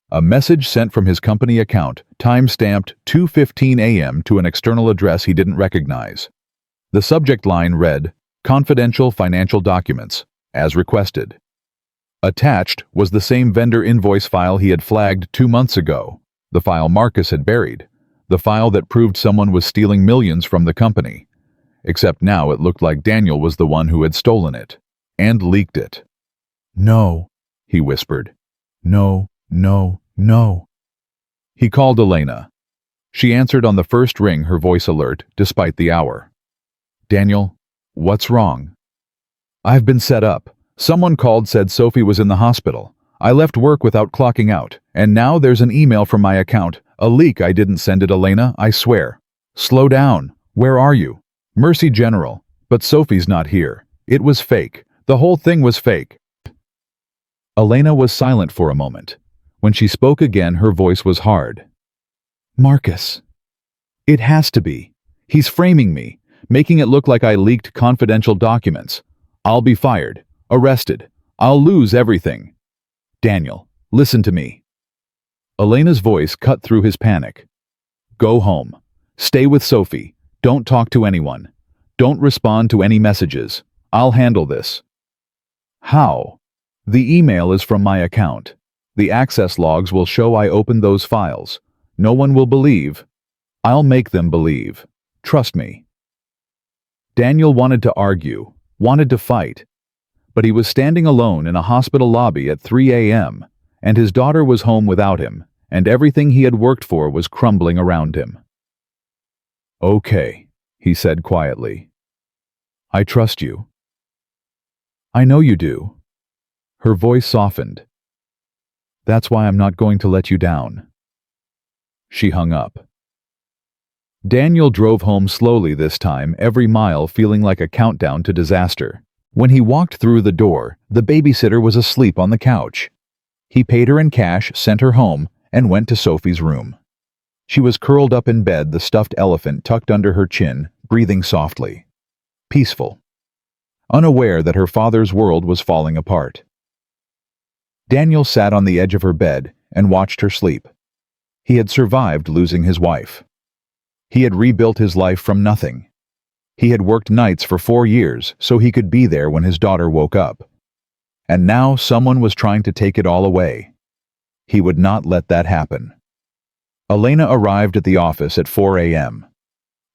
A message sent from his company account, time-stamped 2:15 a.m. to an external address he didn't recognize. The subject line read, Confidential financial documents, as requested. Attached was the same vendor invoice file he had flagged 2 months ago, the file Marcus had buried, the file that proved someone was stealing millions from the company. Except now it looked like Daniel was the one who had stolen it, and leaked it. No, he whispered. No, no, no. He called Elena. She answered on the first ring, her voice alert, despite the hour. Daniel, what's wrong? I've been set up. Someone called, said Sophie was in the hospital. I left work without clocking out, and now there's an email from my account. A leak. I didn't send it, Elena, I swear. Slow down. Where are you? Mercy General. But Sophie's not here. It was fake. The whole thing was fake. Elena was silent for a moment. When she spoke again, her voice was hard. Marcus. It has to be. He's framing me. making it look like I leaked confidential documents. I'll be fired, arrested. I'll lose everything. Daniel, listen to me. Elena's voice cut through his panic. Go home. Stay with Sophie. Don't talk to anyone. Don't respond to any messages. I'll handle this. How? The email is from my account. The access logs will show I opened those files. No one will believe. I'll make them believe. Trust me. Daniel wanted to argue, wanted to fight, but he was standing alone in a hospital lobby at 3 a.m., and his daughter was home without him, and everything he had worked for was crumbling around him. Okay, he said quietly. I trust you. I know you do. Her voice softened. That's why I'm not going to let you down. She hung up. Daniel drove home slowly this time, every mile feeling like a countdown to disaster. When he walked through the door, the babysitter was asleep on the couch. He paid her in cash, sent her home, and went to Sophie's room. She was curled up in bed, the stuffed elephant tucked under her chin, breathing softly. Peaceful. Unaware that her father's world was falling apart. Daniel sat on the edge of her bed and watched her sleep. He had survived losing his wife. He had rebuilt his life from nothing. He had worked nights for 4 years so he could be there when his daughter woke up. And now someone was trying to take it all away. He would not let that happen. Elena arrived at the office at 4 a.m.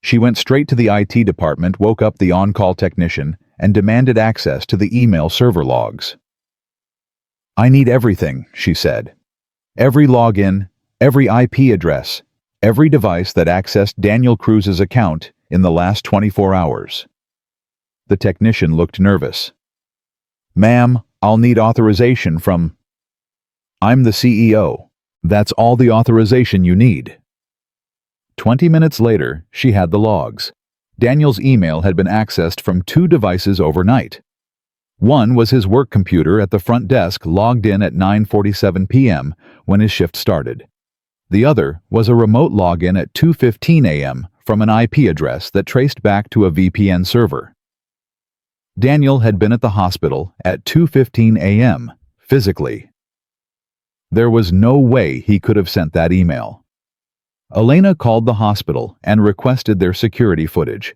She went straight to the IT department, woke up the on-call technician, and demanded access to the email server logs. I need everything, she said. Every login, every IP address, every device that accessed Daniel Cruz's account in the last 24 hours. The technician looked nervous. Ma'am, I'll need authorization from... I'm the CEO. That's all the authorization you need. 20 minutes later, she had the logs. Daniel's email had been accessed from 2 devices overnight. One was his work computer at the front desk, logged in at 9:47 p.m. when his shift started. The other was a remote login at 2:15 a.m. from an IP address that traced back to a VPN server. Daniel had been at the hospital at 2:15 a.m., physically. There was no way he could have sent that email. Elena called the hospital and requested their security footage.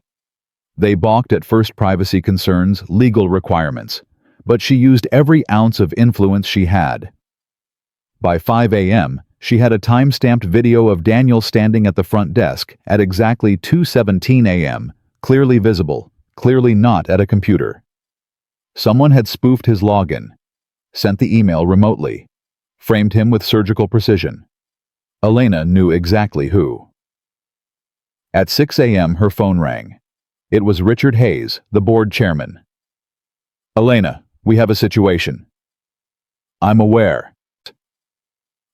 They balked at first privacy concerns, legal requirements, but she used every ounce of influence she had. By 5 a.m., she had a time-stamped video of Daniel standing at the front desk at exactly 2:17 a.m., clearly visible, clearly not at a computer. Someone had spoofed his login, sent the email remotely, framed him with surgical precision. Elena knew exactly who. At 6 a.m., her phone rang. It was Richard Hayes, the board chairman. Elena, we have a situation. I'm aware.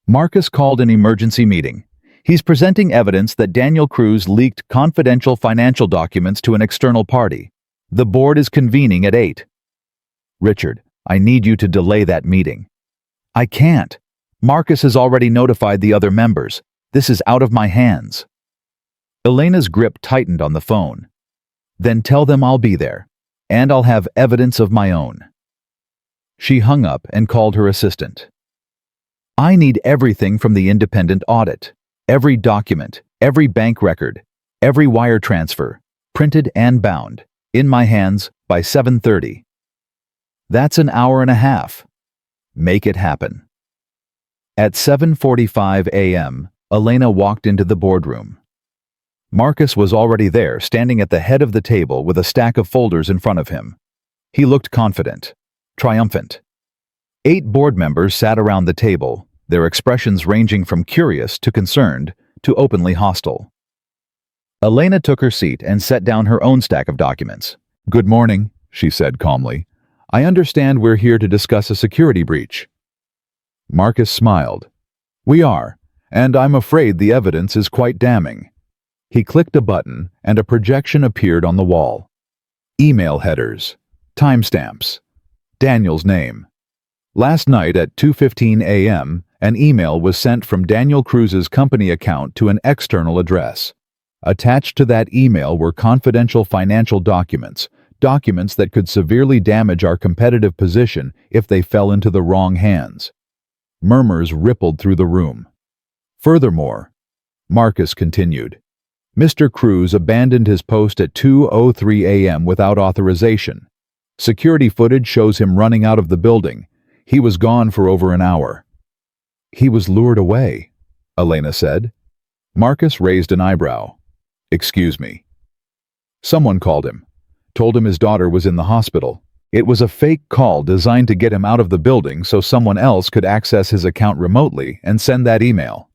Marcus called an emergency meeting. He's presenting evidence that Daniel Cruz leaked confidential financial documents to an external party. The board is convening at 8. Richard, I need you to delay that meeting. I can't. Marcus has already notified the other members. This is out of my hands. Elena's grip tightened on the phone. Then tell them I'll be there, and I'll have evidence of my own. She hung up and called her assistant. I need everything from the independent audit, every document, every bank record, every wire transfer, printed and bound, in my hands by 7:30. That's an hour and a half. Make it happen. At 7:45 a.m., Elena walked into the boardroom. Marcus was already there, standing at the head of the table with a stack of folders in front of him. He looked confident, triumphant. 8 board members sat around the table, their expressions ranging from curious to concerned to openly hostile. Elena took her seat and set down her own stack of documents. Good morning, she said calmly. I understand we're here to discuss a security breach. Marcus smiled. We are, and I'm afraid the evidence is quite damning. He clicked a button, and a projection appeared on the wall. Email headers, timestamps, Daniel's name. Last night at 2:15 a.m., an email was sent from Daniel Cruz's company account to an external address. Attached to that email were confidential financial documents, documents that could severely damage our competitive position if they fell into the wrong hands. Murmurs rippled through the room. Furthermore, Marcus continued, Mr. Cruz abandoned his post at 2:03 a.m. without authorization. Security footage shows him running out of the building. He was gone for over an hour. He was lured away, Elena said. Marcus raised an eyebrow. Excuse me. Someone called him, told him his daughter was in the hospital. It was a fake call designed to get him out of the building so someone else could access his account remotely and send that email.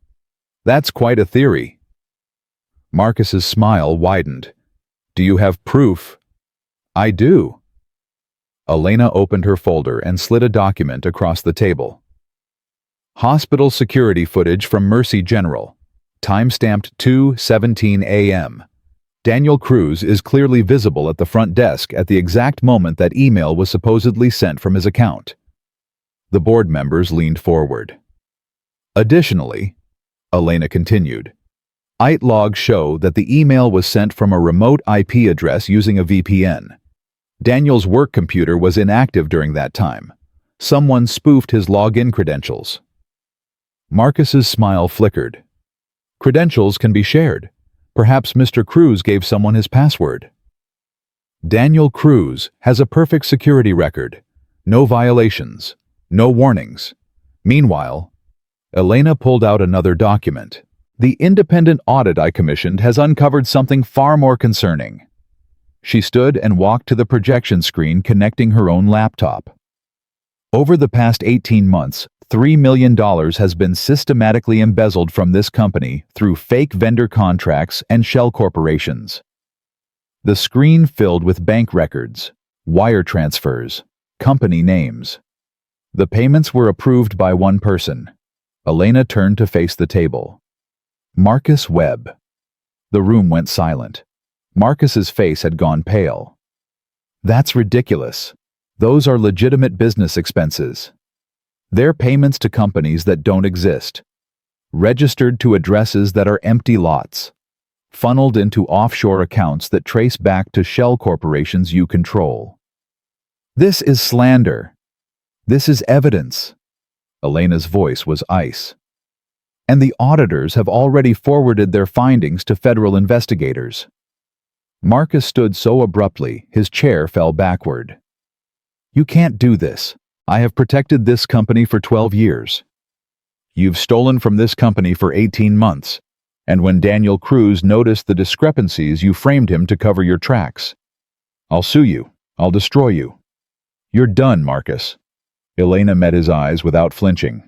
That's quite a theory. Marcus's smile widened. Do you have proof? I do. Elena opened her folder and slid a document across the table. Hospital security footage from Mercy General. Timestamped 2:17 a.m. Daniel Cruz is clearly visible at the front desk at the exact moment that email was supposedly sent from his account. The board members leaned forward. Additionally, Elena continued, IT logs show that the email was sent from a remote IP address using a VPN. Daniel's work computer was inactive during that time. Someone spoofed his login credentials. Marcus's smile flickered. Credentials can be shared. Perhaps Mr. Cruz gave someone his password. Daniel Cruz has a perfect security record. No violations. No warnings. Meanwhile, Elena pulled out another document. The independent audit I commissioned has uncovered something far more concerning. She stood and walked to the projection screen connecting her own laptop. Over the past 18 months, $3 million has been systematically embezzled from this company through fake vendor contracts and shell corporations. The screen filled with bank records, wire transfers, company names. The payments were approved by one person. Elena turned to face the table. Marcus Webb. The room went silent. Marcus's face had gone pale. That's ridiculous. Those are legitimate business expenses. They're payments to companies that don't exist, registered to addresses that are empty lots, funneled into offshore accounts that trace back to shell corporations you control. This is slander. This is evidence. Elena's voice was ice. And the auditors have already forwarded their findings to federal investigators. Marcus stood so abruptly, his chair fell backward. You can't do this. I have protected this company for 12 years. You've stolen from this company for 18 months, and when Daniel Cruz noticed the discrepancies, you framed him to cover your tracks. I'll sue you. I'll destroy you. You're done, Marcus. Elena met his eyes without flinching.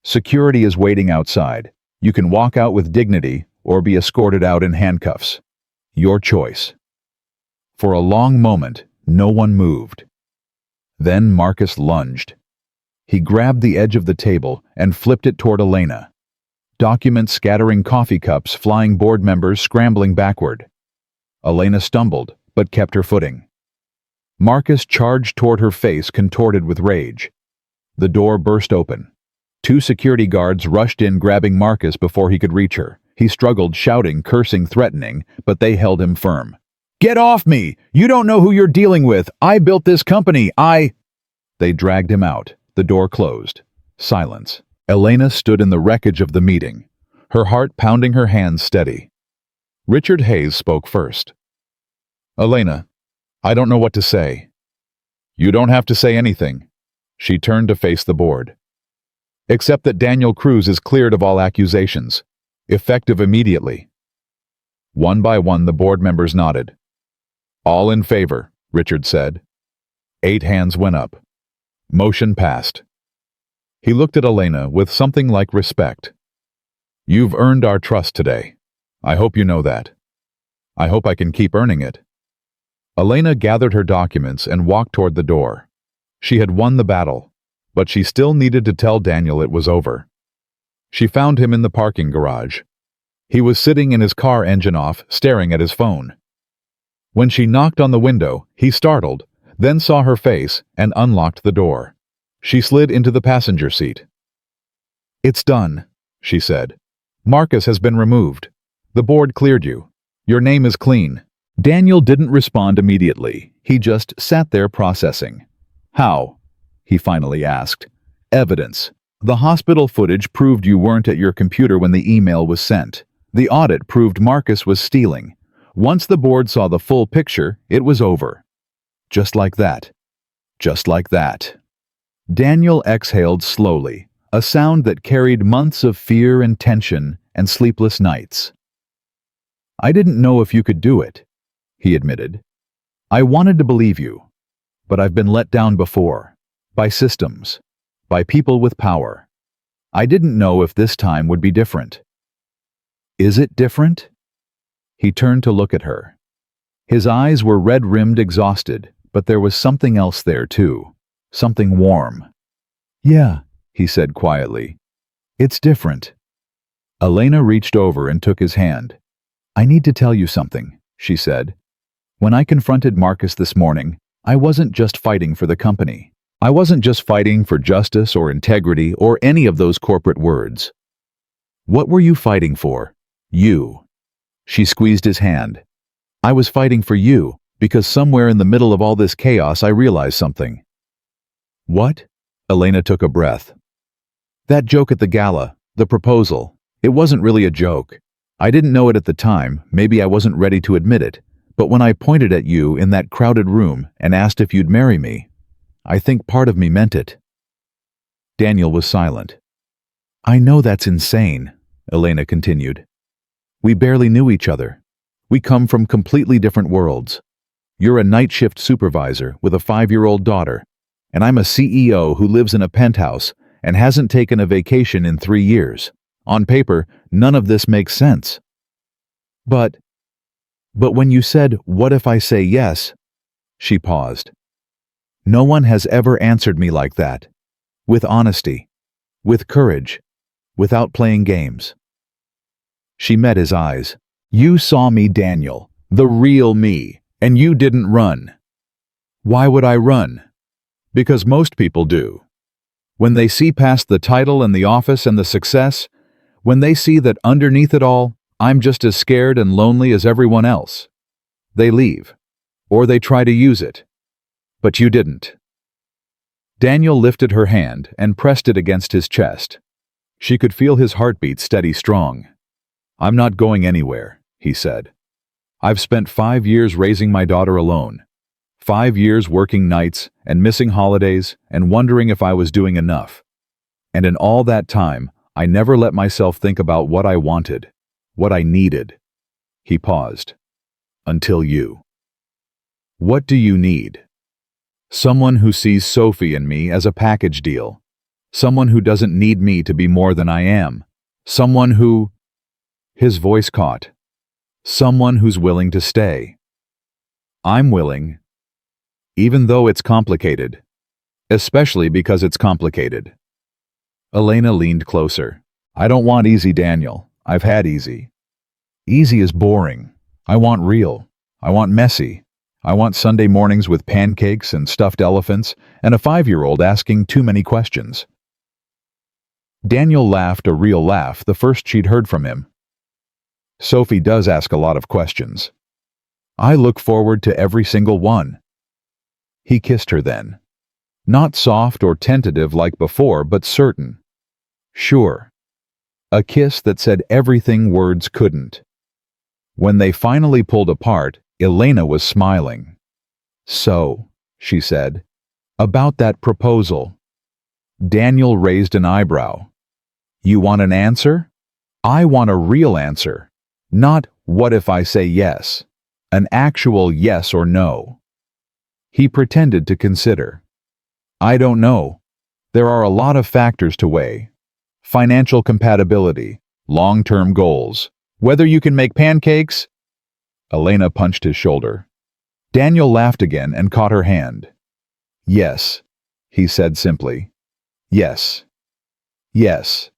Security is waiting outside. You can walk out with dignity or be escorted out in handcuffs. Your choice. For a long moment, no one moved. Then Marcus lunged. He grabbed the edge of the table and flipped it toward Elena. Documents scattering, coffee cups flying, board members scrambling backward. Elena stumbled, but kept her footing. Marcus charged toward her, face contorted with rage. The door burst open. 2 security guards rushed in, grabbing Marcus before he could reach her. He struggled, shouting, cursing, threatening, but they held him firm. Get off me! You don't know who you're dealing with! I built this company! They dragged him out. The door closed. Silence. Elena stood in the wreckage of the meeting, her heart pounding, her hands steady. Richard Hayes spoke first. Elena, I don't know what to say. You don't have to say anything. She turned to face the board. Except that Daniel Cruz is cleared of all accusations, effective immediately. One by one, the board members nodded. All in favor, Richard said. 8 hands went up. Motion passed. He looked at Elena with something like respect. You've earned our trust today. I hope you know that. I hope I can keep earning it. Elena gathered her documents and walked toward the door. She had won the battle, but she still needed to tell Daniel it was over. She found him in the parking garage. He was sitting in his car, engine off, staring at his phone. When she knocked on the window, he startled, then saw her face and unlocked the door. She slid into the passenger seat. It's done, she said. Marcus has been removed. The board cleared you. Your name is clean." Daniel didn't respond immediately. He just sat there processing. "How?" he finally asked. "Evidence. The hospital footage proved you weren't at your computer when the email was sent. The audit proved Marcus was stealing. Once the board saw the full picture, it was over." Just like that. Just like that. Daniel exhaled slowly, a sound that carried months of fear and tension and sleepless nights. "I didn't know if you could do it," he admitted. "I wanted to believe you, but I've been let down before, by systems, by people with power. I didn't know if this time would be different." "Is it different?" He turned to look at her. His eyes were red-rimmed, exhausted, but there was something else there too, something warm. "Yeah," he said quietly. "It's different." Elena reached over and took his hand. "I need to tell you something," she said. "When I confronted Marcus this morning, I wasn't just fighting for the company. I wasn't just fighting for justice or integrity or any of those corporate words. What were you fighting for? You." She squeezed his hand. "I was fighting for you, because somewhere in the middle of all this chaos I realized something." "What?" Elena took a breath. "That joke at the gala, the proposal, it wasn't really a joke. I didn't know it at the time, maybe I wasn't ready to admit it, but when I pointed at you in that crowded room and asked if you'd marry me, I think part of me meant it." Daniel was silent. "I know that's insane," Elena continued. "We barely knew each other. We come from completely different worlds. You're a night shift supervisor with a 5-year-old daughter, and I'm a CEO who lives in a penthouse and hasn't taken a vacation in 3 years. On paper, none of this makes sense. But when you said, 'What if I say yes?'" She paused. "No one has ever answered me like that. With honesty. With courage. Without playing games." She met his eyes. "You saw me, Daniel, the real me, and you didn't run." "Why would I run?" "Because most people do. When they see past the title and the office and the success, when they see that underneath it all, I'm just as scared and lonely as everyone else, they leave, or they try to use it. But you didn't." Daniel lifted her hand and pressed it against his chest. She could feel his heartbeat steady strong. "I'm not going anywhere," he said. "I've spent 5 years raising my daughter alone. 5 years working nights and missing holidays and wondering if I was doing enough. And in all that time, I never let myself think about what I wanted, what I needed." He paused. "Until you." "What do you need?" "Someone who sees Sophie and me as a package deal. Someone who doesn't need me to be more than I am. Someone who—" His voice caught. "Someone who's willing to stay." "I'm willing. Even though it's complicated. Especially because it's complicated." Elena leaned closer. "I don't want easy, Daniel. I've had easy. Easy is boring. I want real. I want messy. I want Sunday mornings with pancakes and stuffed elephants and a 5-year-old asking too many questions." Daniel laughed a real laugh, the first she'd heard from him. "Sophie does ask a lot of questions. I look forward to every single one." He kissed her then. Not soft or tentative like before, but certain. Sure. A kiss that said everything words couldn't. When they finally pulled apart, Elena was smiling. "So," she said, "about that proposal." Daniel raised an eyebrow. "You want an answer?" "I want a real answer. Not, what if I say yes? An actual yes or no." He pretended to consider. "I don't know. There are a lot of factors to weigh. Financial compatibility, long-term goals, whether you can make pancakes." Elena punched his shoulder. Daniel laughed again and caught her hand. "Yes," he said simply. "Yes. Yes.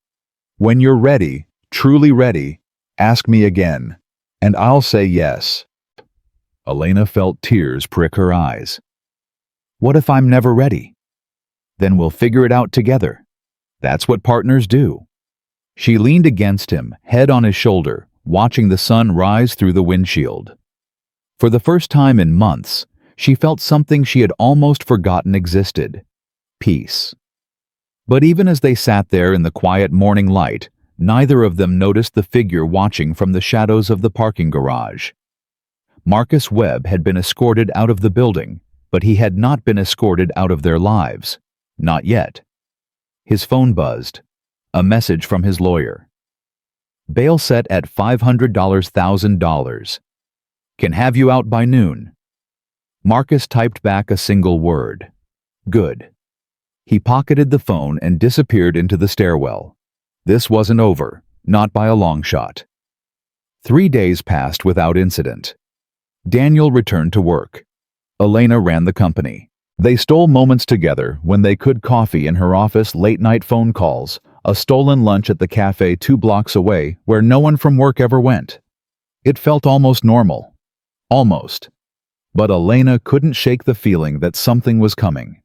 When you're ready, truly ready, ask me again, and I'll say yes." Elena felt tears prick her eyes. "What if I'm never ready?" "Then we'll figure it out together. That's what partners do." She leaned against him, head on his shoulder, watching the sun rise through the windshield. For the first time in months, she felt something she had almost forgotten existed: peace. But even as they sat there in the quiet morning light, neither of them noticed the figure watching from the shadows of the parking garage. Marcus Webb had been escorted out of the building, but he had not been escorted out of their lives. Not yet. His phone buzzed. A message from his lawyer. Bail set at $500,000. Can have you out by noon. Marcus typed back a single word. Good. He pocketed the phone and disappeared into the stairwell. This wasn't over, not by a long shot. 3 days passed without incident. Daniel returned to work. Elena ran the company. They stole moments together when they could: coffee in her office, late-night phone calls, a stolen lunch at the cafe 2 blocks away where no one from work ever went. It felt almost normal. Almost. But Elena couldn't shake the feeling that something was coming.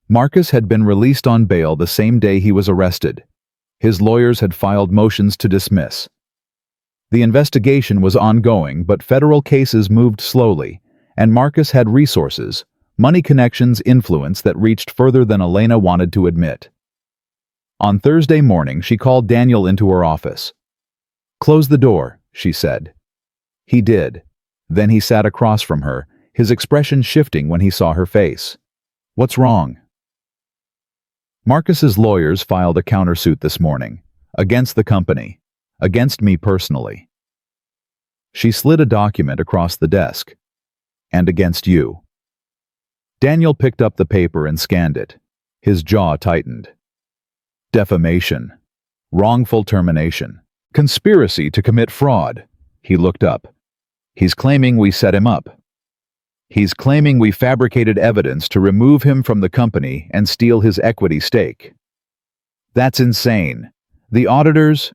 Marcus had been released on bail the same day he was arrested. His lawyers had filed motions to dismiss. The investigation was ongoing, but federal cases moved slowly, and Marcus had resources, money, connections, influence that reached further than Elena wanted to admit. On Thursday morning, she called Daniel into her office. "Close the door," she said. He did. Then he sat across from her, his expression shifting when he saw her face. "What's wrong?" Marcus's lawyers filed a countersuit this morning, against the company, against me personally. She slid a document across the desk. "And against you." Daniel picked up the paper and scanned it. His jaw tightened. Defamation. Wrongful termination. Conspiracy to commit fraud. He looked up. He's claiming we set him up. He's claiming we fabricated evidence to remove him from the company and steal his equity stake. That's insane. The auditors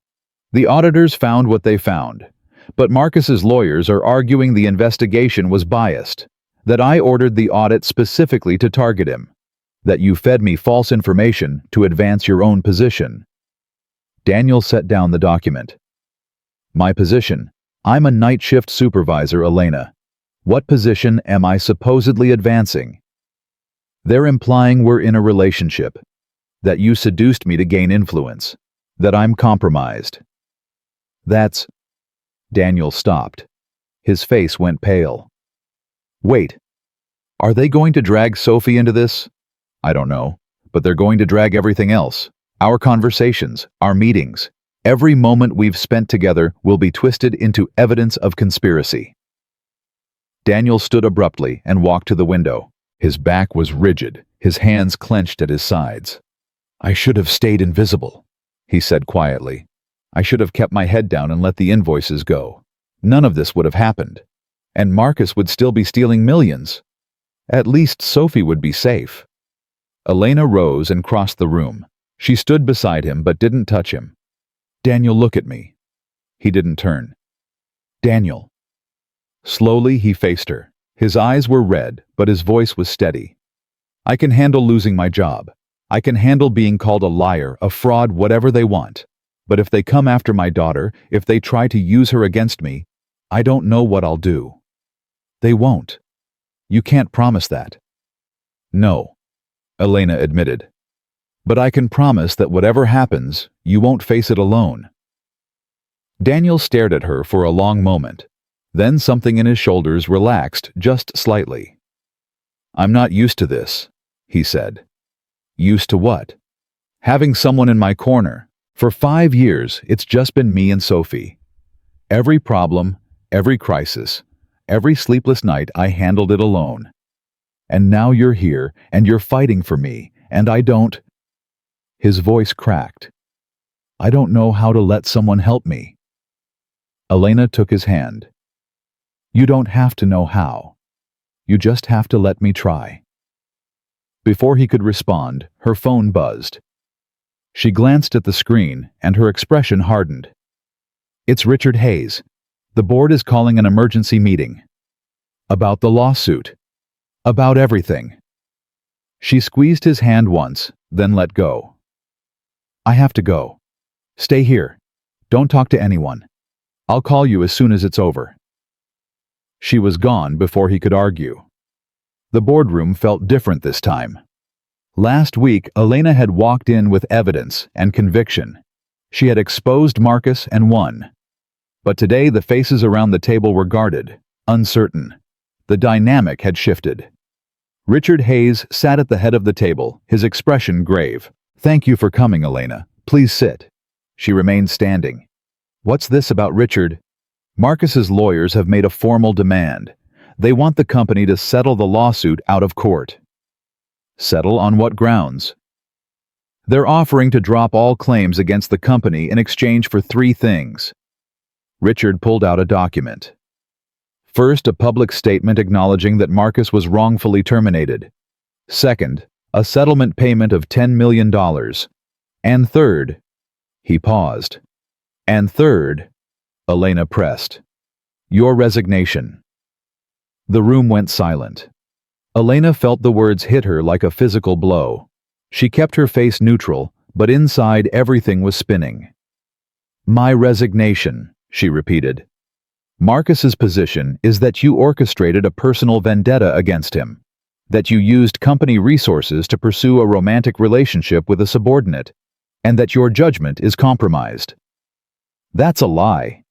found what they found. But Marcus's lawyers are arguing the investigation was biased, that I ordered the audit specifically to target him, that you fed me false information to advance your own position. Daniel set down the document. My position? I'm a night shift supervisor, Elena. What position am I supposedly advancing? They're implying we're in a relationship, that you seduced me to gain influence, that I'm compromised. That's... Daniel stopped. His face went pale. Wait, are they going to drag Sophie into this? I don't know, but they're going to drag everything else. Our conversations, our meetings, every moment we've spent together will be twisted into evidence of conspiracy. Daniel stood abruptly and walked to the window. His back was rigid, his hands clenched at his sides. I should have stayed invisible, he said quietly. I should have kept my head down and let the invoices go. None of this would have happened. And Marcus would still be stealing millions. At least Sophie would be safe. Elena rose and crossed the room. She stood beside him but didn't touch him. Daniel, look at me. He didn't turn. Daniel. Slowly he faced her. His eyes were red, but his voice was steady. I can handle losing my job. I can handle being called a liar, a fraud, whatever they want. But if they come after my daughter, if they try to use her against me, I don't know what I'll do. They won't. You can't promise that. No, Elena admitted. But I can promise that whatever happens, you won't face it alone. Daniel stared at her for a long moment. Then something in his shoulders relaxed just slightly. I'm not used to this, he said. Used to what? Having someone in my corner. For 5 years, it's just been me and Sophie. Every problem, every crisis, every sleepless night, I handled it alone. And now you're here, and you're fighting for me, and I don't... His voice cracked. I don't know how to let someone help me. Elena took his hand. You don't have to know how. You just have to let me try. Before he could respond, her phone buzzed. She glanced at the screen, and her expression hardened. It's Richard Hayes. The board is calling an emergency meeting. About the lawsuit. About everything. She squeezed his hand once, then let go. I have to go. Stay here. Don't talk to anyone. I'll call you as soon as it's over." She was gone before he could argue. The boardroom felt different this time. Last week, Elena had walked in with evidence and conviction. She had exposed Marcus and won. But today the faces around the table were guarded, uncertain. The dynamic had shifted. Richard Hayes sat at the head of the table, his expression grave. "Thank you for coming, Elena. Please sit." She remained standing. "What's this about Richard?" "Marcus's lawyers have made a formal demand. They want the company to settle the lawsuit out of court." "Settle on what grounds?" "They're offering to drop all claims against the company in exchange for 3 things. Richard pulled out a document. First, a public statement acknowledging that Marcus was wrongfully terminated. Second, a settlement payment of $10 million. And third, he paused. And third, Elena pressed, "Your resignation." The room went silent. Elena felt the words hit her like a physical blow. She kept her face neutral, but inside everything was spinning. "My resignation," she repeated. "Marcus's position is that you orchestrated a personal vendetta against him, that you used company resources to pursue a romantic relationship with a subordinate, and that your judgment is compromised." "That's a lie."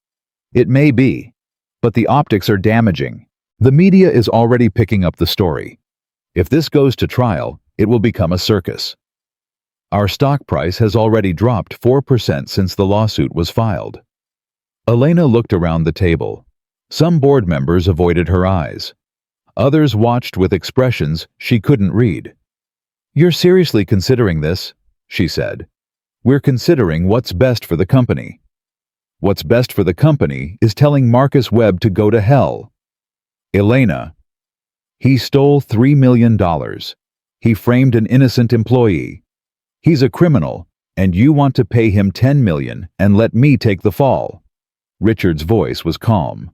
"It may be, but the optics are damaging. The media is already picking up the story. If this goes to trial, it will become a circus. Our stock price has already dropped 4% since the lawsuit was filed." Elena looked around the table. Some board members avoided her eyes. Others watched with expressions she couldn't read. "You're seriously considering this?" she said. "We're considering what's best for the company." "What's best for the company is telling Marcus Webb to go to hell." "Elena, he stole $3 million. He framed an innocent employee. He's a criminal, and you want to pay him $10 million and let me take the fall." Richard's voice was calm.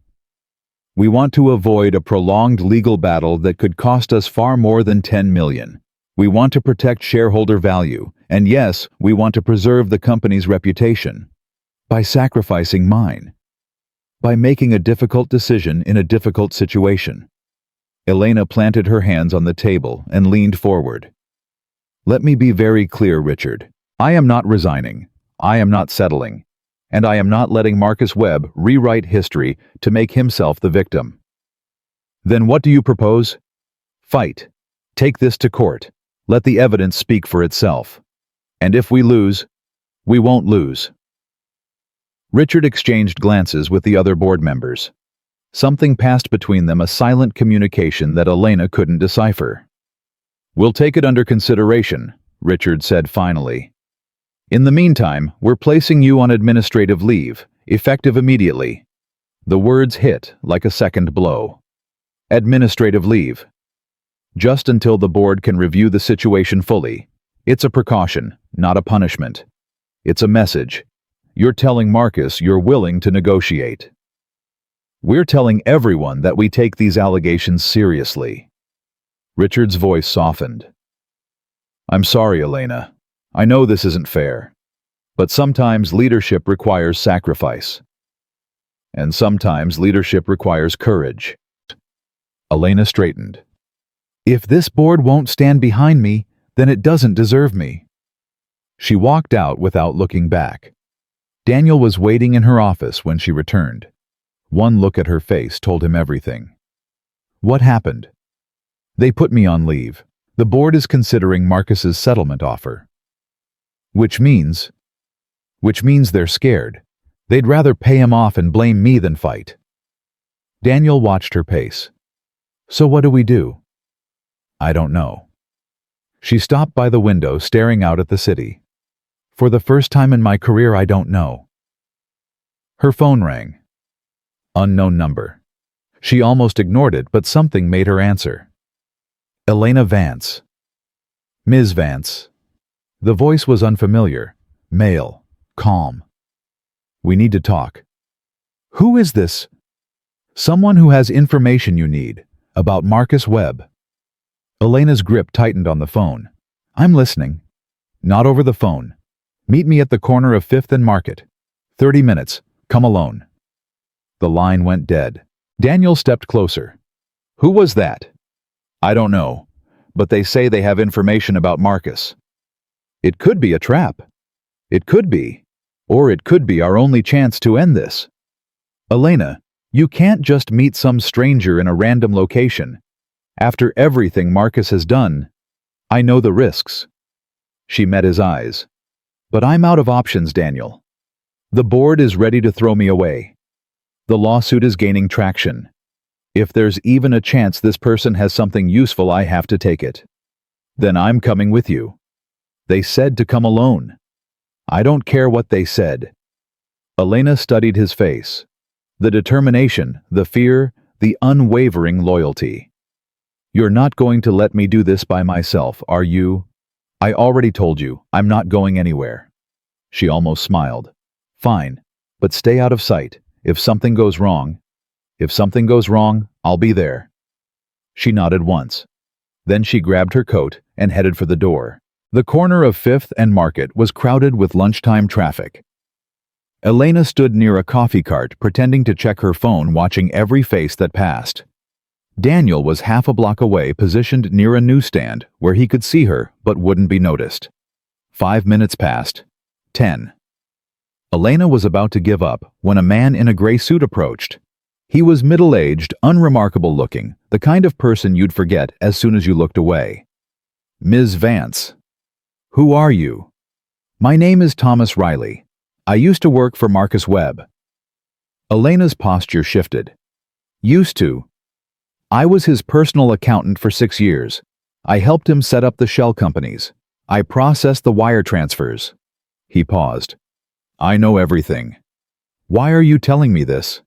"We want to avoid a prolonged legal battle that could cost us far more than $10 million. We want to protect shareholder value, and yes, we want to preserve the company's reputation. By sacrificing mine. By making a difficult decision in a difficult situation." Elena planted her hands on the table and leaned forward. "Let me be very clear, Richard. I am not resigning. I am not settling. And I am not letting Marcus Webb rewrite history to make himself the victim." "Then what do you propose?" "Fight. Take this to court. Let the evidence speak for itself. And if we lose, we won't lose." Richard exchanged glances with the other board members. Something passed between them, a silent communication that Elena couldn't decipher. "We'll take it under consideration," Richard said finally. "In the meantime, we're placing you on administrative leave, effective immediately." The words hit like a second blow. Administrative leave. Just until the board can review the situation fully. It's a precaution, not a punishment. It's a message. You're telling Marcus you're willing to negotiate. We're telling everyone that we take these allegations seriously. Richard's voice softened. "I'm sorry, Elena. I know this isn't fair. But sometimes leadership requires sacrifice. And sometimes leadership requires courage." Elena straightened. "If this board won't stand behind me, then it doesn't deserve me." She walked out without looking back. Daniel was waiting in her office when she returned. One look at her face told him everything. "What happened?" "They put me on leave. The board is considering Marcus's settlement offer." Which means they're scared. They'd rather pay him off and blame me than fight." Daniel watched her pace. "So what do we do?" "I don't know." She stopped by the window, staring out at the city. "For the first time in my career, I don't know." Her phone rang. Unknown number. She almost ignored it, but something made her answer. Elena Vance. "Ms. Vance." The voice was unfamiliar, male, calm. "We need to talk." "Who is this?" "Someone who has information you need, about Marcus Webb." Elena's grip tightened on the phone. "I'm listening." "Not over the phone. Meet me at the corner of 5th and Market. 30 minutes. Come alone." The line went dead. Daniel stepped closer. Who was that? I don't know, but they say they have information about Marcus. It could be a trap. It could be. Or it could be our only chance to end this. Elena, you can't just meet some stranger in a random location. After everything Marcus has done, I know the risks. She met his eyes. But I'm out of options, Daniel. The board is ready to throw me away. The lawsuit is gaining traction. If there's even a chance this person has something useful, I have to take it. Then I'm coming with you. They said to come alone. I don't care what they said. Elena studied his face. The determination, the fear, the unwavering loyalty. You're not going to let me do this by myself, are you? I already told you, I'm not going anywhere. She almost smiled. Fine, but stay out of sight. If something goes wrong, I'll be there. She nodded once. Then she grabbed her coat and headed for the door. The corner of 5th and Market was crowded with lunchtime traffic. Elena stood near a coffee cart, pretending to check her phone, watching every face that passed. Daniel was half a block away, positioned near a newsstand where he could see her but wouldn't be noticed. 5 minutes passed. 10. Elena was about to give up when a man in a gray suit approached. He was middle-aged, unremarkable looking, the kind of person you'd forget as soon as you looked away. Ms. Vance. Who are you? My name is Thomas Riley. I used to work for Marcus Webb. Elena's posture shifted. Used to. I was his personal accountant for 6 years. I helped him set up the shell companies. I processed the wire transfers. He paused. I know everything. Why are you telling me this?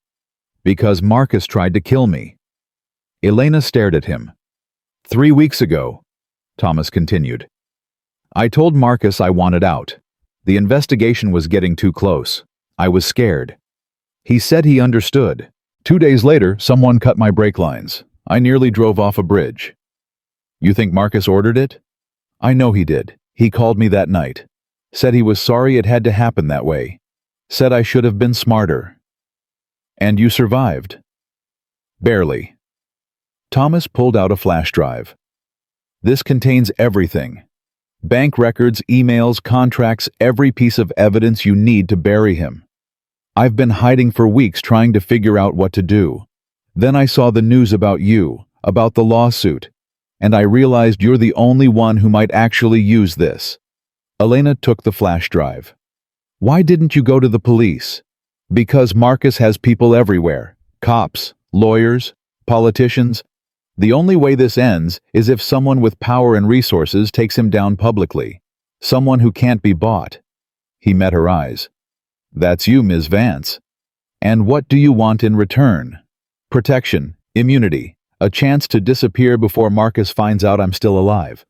Because Marcus tried to kill me. Elena stared at him. 3 weeks ago, Thomas continued. I told Marcus I wanted out. The investigation was getting too close. I was scared. He said he understood. 2 days later, someone cut my brake lines. I nearly drove off a bridge. You think Marcus ordered it? I know he did. He called me that night. Said he was sorry it had to happen that way. Said I should have been smarter. And you survived? Barely. Thomas pulled out a flash drive. This contains everything. Bank records, emails, contracts, every piece of evidence you need to bury him. I've been hiding for weeks trying to figure out what to do. Then I saw the news about you, about the lawsuit, and I realized you're the only one who might actually use this. Elena took the flash drive. Why didn't you go to the police? Because Marcus has people everywhere. Cops, lawyers, politicians. The only way this ends is if someone with power and resources takes him down publicly. Someone who can't be bought. He met her eyes. That's you, Ms. Vance. And what do you want in return? Protection, immunity, a chance to disappear before Marcus finds out I'm still alive.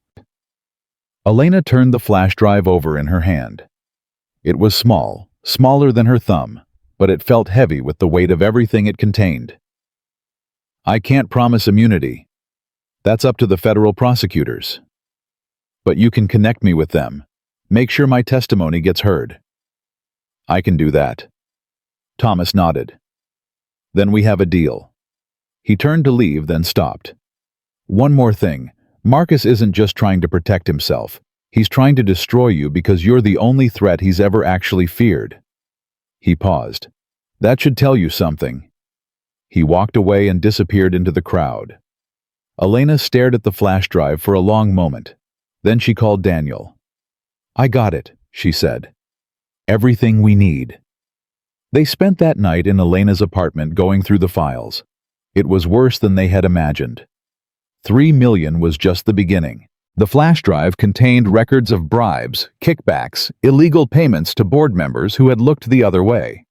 Elena turned the flash drive over in her hand. It was small, smaller than her thumb, but it felt heavy with the weight of everything it contained. I can't promise immunity. That's up to the federal prosecutors. But you can connect me with them. Make sure my testimony gets heard. I can do that. Thomas nodded. Then we have a deal. He turned to leave, then stopped. One more thing. Marcus isn't just trying to protect himself. He's trying to destroy you because you're the only threat he's ever actually feared. He paused. That should tell you something. He walked away and disappeared into the crowd. Elena stared at the flash drive for a long moment. Then she called Daniel. I got it, she said. Everything we need. They spent that night in Elena's apartment going through the files. It was worse than they had imagined. 3 million was just the beginning. The flash drive contained records of bribes, kickbacks, illegal payments to board members who had looked the other way.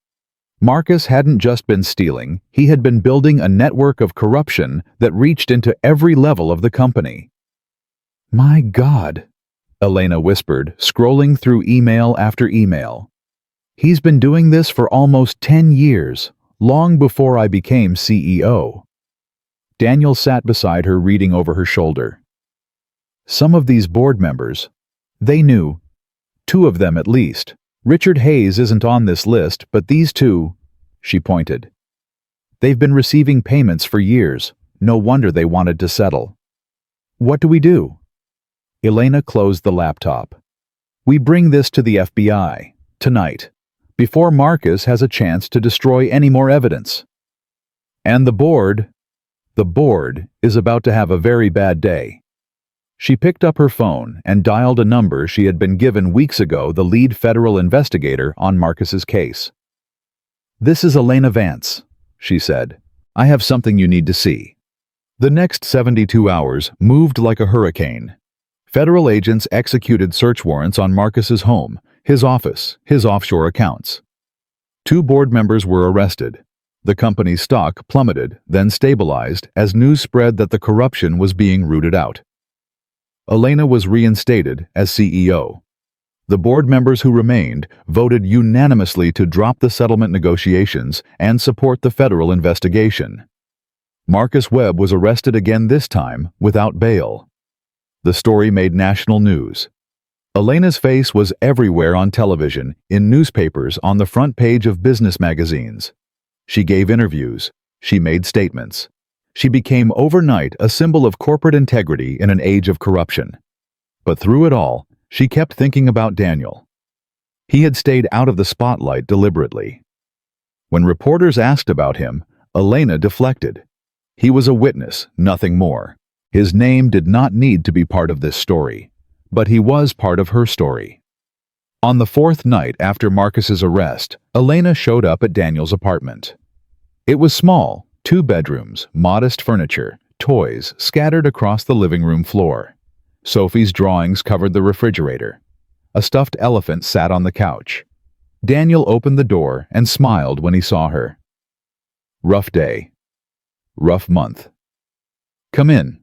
Marcus hadn't just been stealing, he had been building a network of corruption that reached into every level of the company. My God, Elena whispered, scrolling through email after email. He's been doing this for almost 10 years, long before I became CEO. Daniel sat beside her, reading over her shoulder. Some of these board members, they knew. 2 of them at least. Richard Hayes isn't on this list, but these 2, she pointed. They've been receiving payments for years. No wonder they wanted to settle. What do we do? Elena closed the laptop. We bring this to the FBI, tonight, before Marcus has a chance to destroy any more evidence. And the board is about to have a very bad day. She picked up her phone and dialed a number she had been given weeks ago, the lead federal investigator on Marcus's case. This is Elena Vance, she said. I have something you need to see. The next 72 hours moved like a hurricane. Federal agents executed search warrants on Marcus's home, his office, his offshore accounts. 2 board members were arrested. The company's stock plummeted, then stabilized as news spread that the corruption was being rooted out. Elena was reinstated as CEO. The board members who remained voted unanimously to drop the settlement negotiations and support the federal investigation. Marcus Webb was arrested again, this time without bail. The story made national news. Elena's face was everywhere on television, in newspapers, on the front page of business magazines. She gave interviews. She made statements. She became overnight a symbol of corporate integrity in an age of corruption. But through it all, she kept thinking about Daniel. He had stayed out of the spotlight deliberately. When reporters asked about him, Elena deflected. He was a witness, nothing more. His name did not need to be part of this story, but he was part of her story. On the 4th night after Marcus's arrest, Elena showed up at Daniel's apartment. It was small, 2 bedrooms, modest furniture, toys scattered across the living room floor. Sophie's drawings covered the refrigerator. A stuffed elephant sat on the couch. Daniel opened the door and smiled when he saw her. Rough day. Rough month. Come in.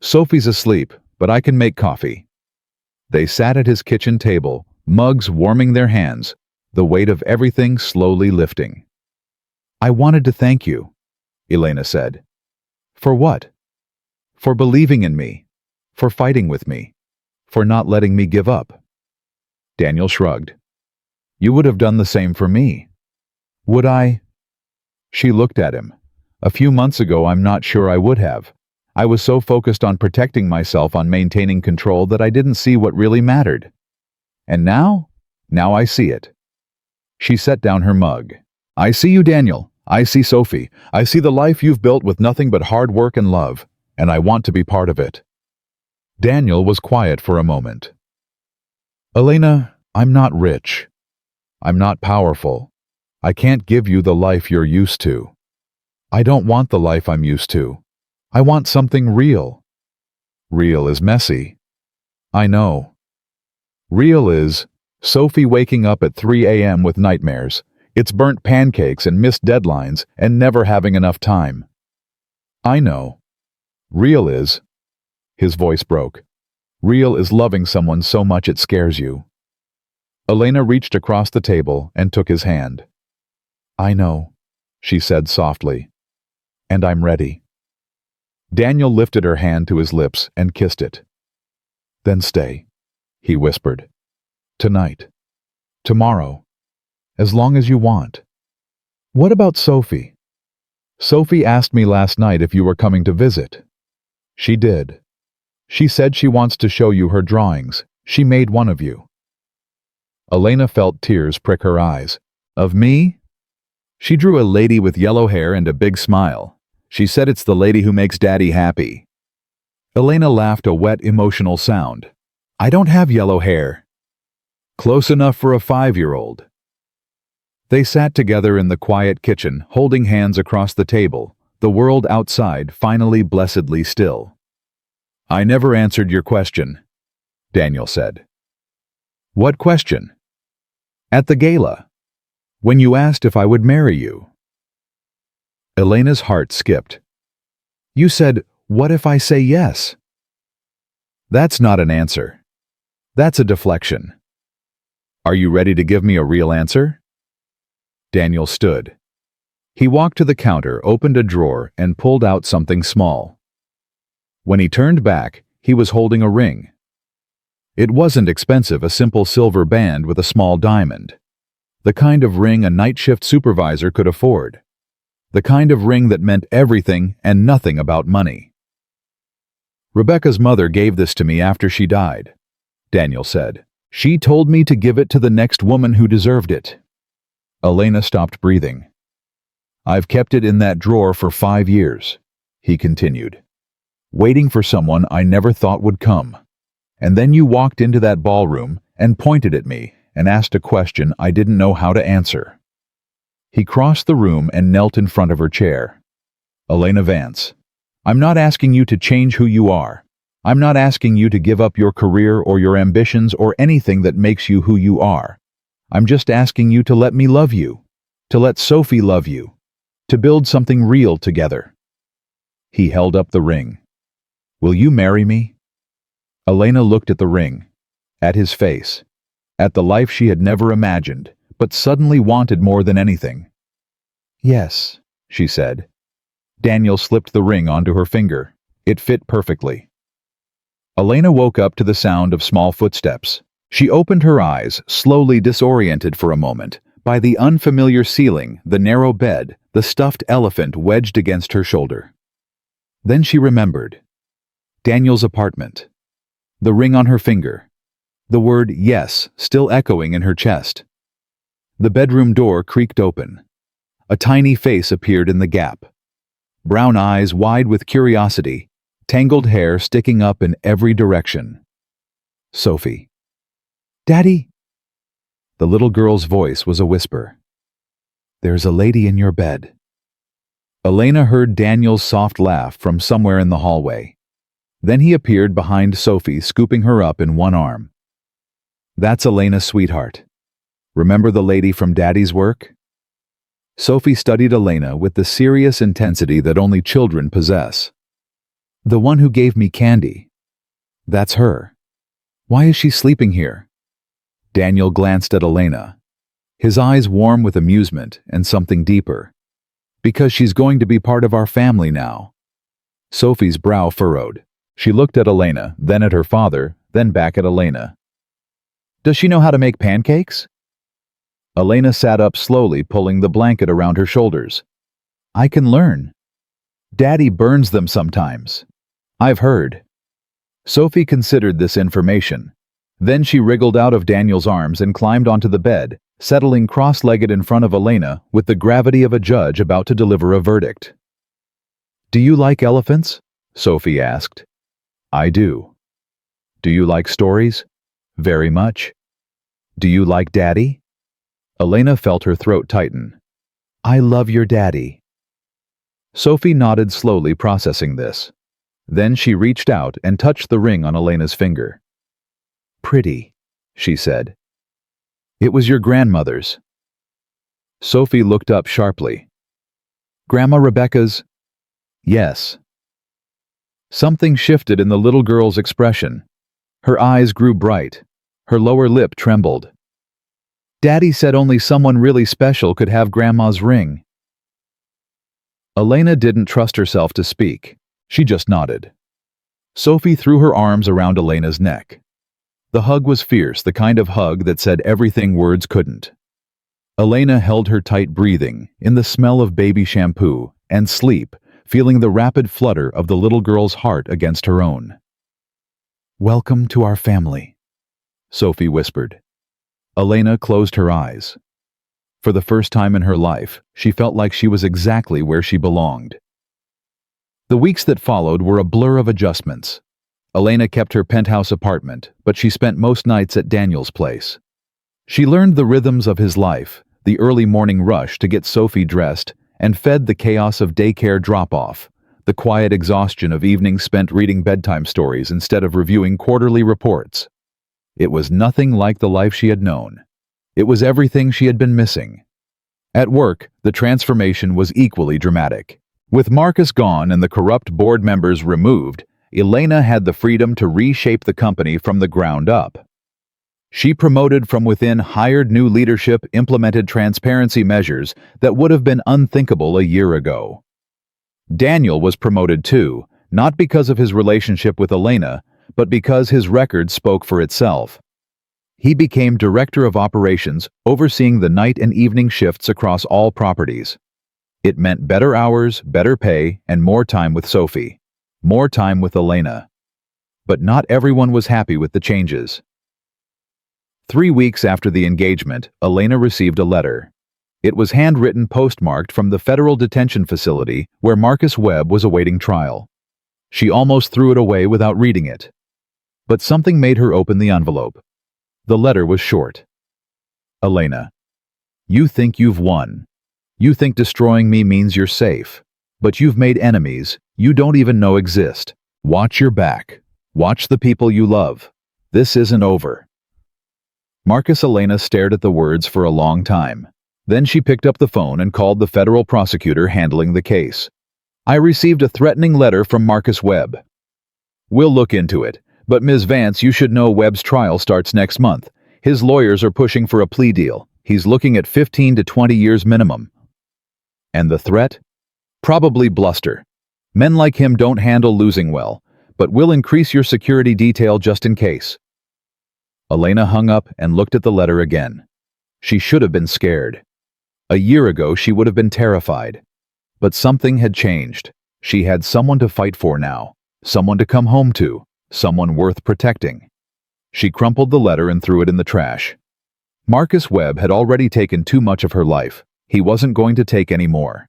Sophie's asleep, but I can make coffee. They sat at his kitchen table, mugs warming their hands, the weight of everything slowly lifting. I wanted to thank you, Elena said. For what? For believing in me, for fighting with me, for not letting me give up. Daniel shrugged. You would have done the same for me. Would I? She looked at him. A few months ago, I'm not sure I would have. I was so focused on protecting myself, on maintaining control, that I didn't see what really mattered. And now I see it. She set down her mug. I see you, Daniel. I see Sophie. I see the life you've built with nothing but hard work and love, and I want to be part of it. Daniel was quiet for a moment. Elena, I'm not rich. I'm not powerful. I can't give you the life you're used to. I don't want the life I'm used to. I want something real. Real is messy. I know. Real is Sophie waking up at 3 a.m. with nightmares. It's burnt pancakes and missed deadlines and never having enough time. I know. Real is... His voice broke. Real is loving someone so much it scares you. Elena reached across the table and took his hand. I know, she said softly. And I'm ready. Daniel lifted her hand to his lips and kissed it. Then stay, he whispered. Tonight. Tomorrow. As long as you want. What about Sophie? Sophie asked me last night if you were coming to visit. She did. She said she wants to show you her drawings. She made one of you. Elena felt tears prick her eyes. Of me? She drew a lady with yellow hair and a big smile. She said it's the lady who makes Daddy happy. Elena laughed a wet, emotional sound. I don't have yellow hair. Close enough for a 5-year-old. They sat together in the quiet kitchen, holding hands across the table, the world outside finally blessedly still. I never answered your question, Daniel said. What question? At the gala, when you asked if I would marry you. Elena's heart skipped. You said, what if I say yes? That's not an answer. That's a deflection. Are you ready to give me a real answer? Daniel stood. He walked to the counter, opened a drawer, and pulled out something small. When he turned back, he was holding a ring. It wasn't expensive, a simple silver band with a small diamond. The kind of ring a night shift supervisor could afford. The kind of ring that meant everything and nothing about money. Rebecca's mother gave this to me after she died, Daniel said. She told me to give it to the next woman who deserved it. Elena stopped breathing. I've kept it in that drawer for 5 years, he continued, waiting for someone I never thought would come. And then you walked into that ballroom and pointed at me and asked a question I didn't know how to answer. He crossed the room and knelt in front of her chair. Elena Vance, I'm not asking you to change who you are. I'm not asking you to give up your career or your ambitions or anything that makes you who you are. I'm just asking you to let me love you, to let Sophie love you, to build something real together. He held up the ring. Will you marry me? Elena looked at the ring, at his face, at the life she had never imagined, but suddenly wanted more than anything. Yes, she said. Daniel slipped the ring onto her finger. It fit perfectly. Elena woke up to the sound of small footsteps. She opened her eyes, slowly disoriented for a moment, by the unfamiliar ceiling, the narrow bed, the stuffed elephant wedged against her shoulder. Then she remembered. Daniel's apartment. The ring on her finger. The word yes still echoing in her chest. The bedroom door creaked open. A tiny face appeared in the gap. Brown eyes wide with curiosity, tangled hair sticking up in every direction. Sophie. Daddy! The little girl's voice was a whisper. There's a lady in your bed. Elena heard Daniel's soft laugh from somewhere in the hallway. Then he appeared behind Sophie, scooping her up in one arm. That's Elena, sweetheart. Remember the lady from Daddy's work? Sophie studied Elena with the serious intensity that only children possess. The one who gave me candy. That's her. Why is she sleeping here? Daniel glanced at Elena, his eyes warm with amusement and something deeper. Because she's going to be part of our family now. Sophie's brow furrowed. She looked at Elena, then at her father, then back at Elena. Does she know how to make pancakes? Elena sat up slowly, pulling the blanket around her shoulders. I can learn. Daddy burns them sometimes. I've heard. Sophie considered this information. Then she wriggled out of Daniel's arms and climbed onto the bed, settling cross-legged in front of Elena with the gravity of a judge about to deliver a verdict. Do you like elephants? Sophie asked. I do. Do you like stories? Very much. Do you like Daddy? Elena felt her throat tighten. I love your daddy. Sophie nodded slowly, processing this. Then she reached out and touched the ring on Elena's finger. Pretty, she said. It was your grandmother's. Sophie looked up sharply. Grandma Rebecca's? Yes. Something shifted in the little girl's expression. Her eyes grew bright. Her lower lip trembled. Daddy said only someone really special could have Grandma's ring. Elena didn't trust herself to speak. She just nodded. Sophie threw her arms around Elena's neck. The hug was fierce, the kind of hug that said everything words couldn't. Elena held her tight, breathing in the smell of baby shampoo and sleep, feeling the rapid flutter of the little girl's heart against her own. Welcome to our family, Sophie whispered. Elena closed her eyes. For the first time in her life, she felt like she was exactly where she belonged. The weeks that followed were a blur of adjustments. Elena kept her penthouse apartment, but she spent most nights at Daniel's place. She learned the rhythms of his life, the early morning rush to get Sophie dressed, and fed the chaos of daycare drop-off, the quiet exhaustion of evenings spent reading bedtime stories instead of reviewing quarterly reports. It was nothing like the life she had known. It was everything she had been missing. At work, the transformation was equally dramatic. With Marcus gone and the corrupt board members removed, Elena had the freedom to reshape the company from the ground up. She promoted from within, hired new leadership, implemented transparency measures that would have been unthinkable a year ago. Daniel was promoted too, not because of his relationship with Elena, but because his record spoke for itself. He became director of operations, overseeing the night and evening shifts across all properties. It meant better hours, better pay, and more time with Sophie. More time with Elena. But not everyone was happy with the changes. 3 weeks after the engagement, Elena received a letter. It was handwritten, postmarked from the federal detention facility where Marcus Webb was awaiting trial. She almost threw it away without reading it. But something made her open the envelope. The letter was short. Elena, you think you've won. You think destroying me means you're safe. But you've made enemies you don't even know exist. Watch your back. Watch the people you love. This isn't over. Elena stared at the words for a long time. Then she picked up the phone and called the federal prosecutor handling the case. I received a threatening letter from Marcus Webb. We'll look into it, but Ms. Vance, you should know Webb's trial starts next month. His lawyers are pushing for a plea deal. He's looking at 15 to 20 years minimum. And the threat? Probably bluster. Men like him don't handle losing well, but we'll increase your security detail just in case. Elena hung up and looked at the letter again. She should have been scared. A year ago, she would have been terrified. But something had changed. She had someone to fight for now, someone to come home to, someone worth protecting. She crumpled the letter and threw it in the trash. Marcus Webb had already taken too much of her life. He wasn't going to take any more.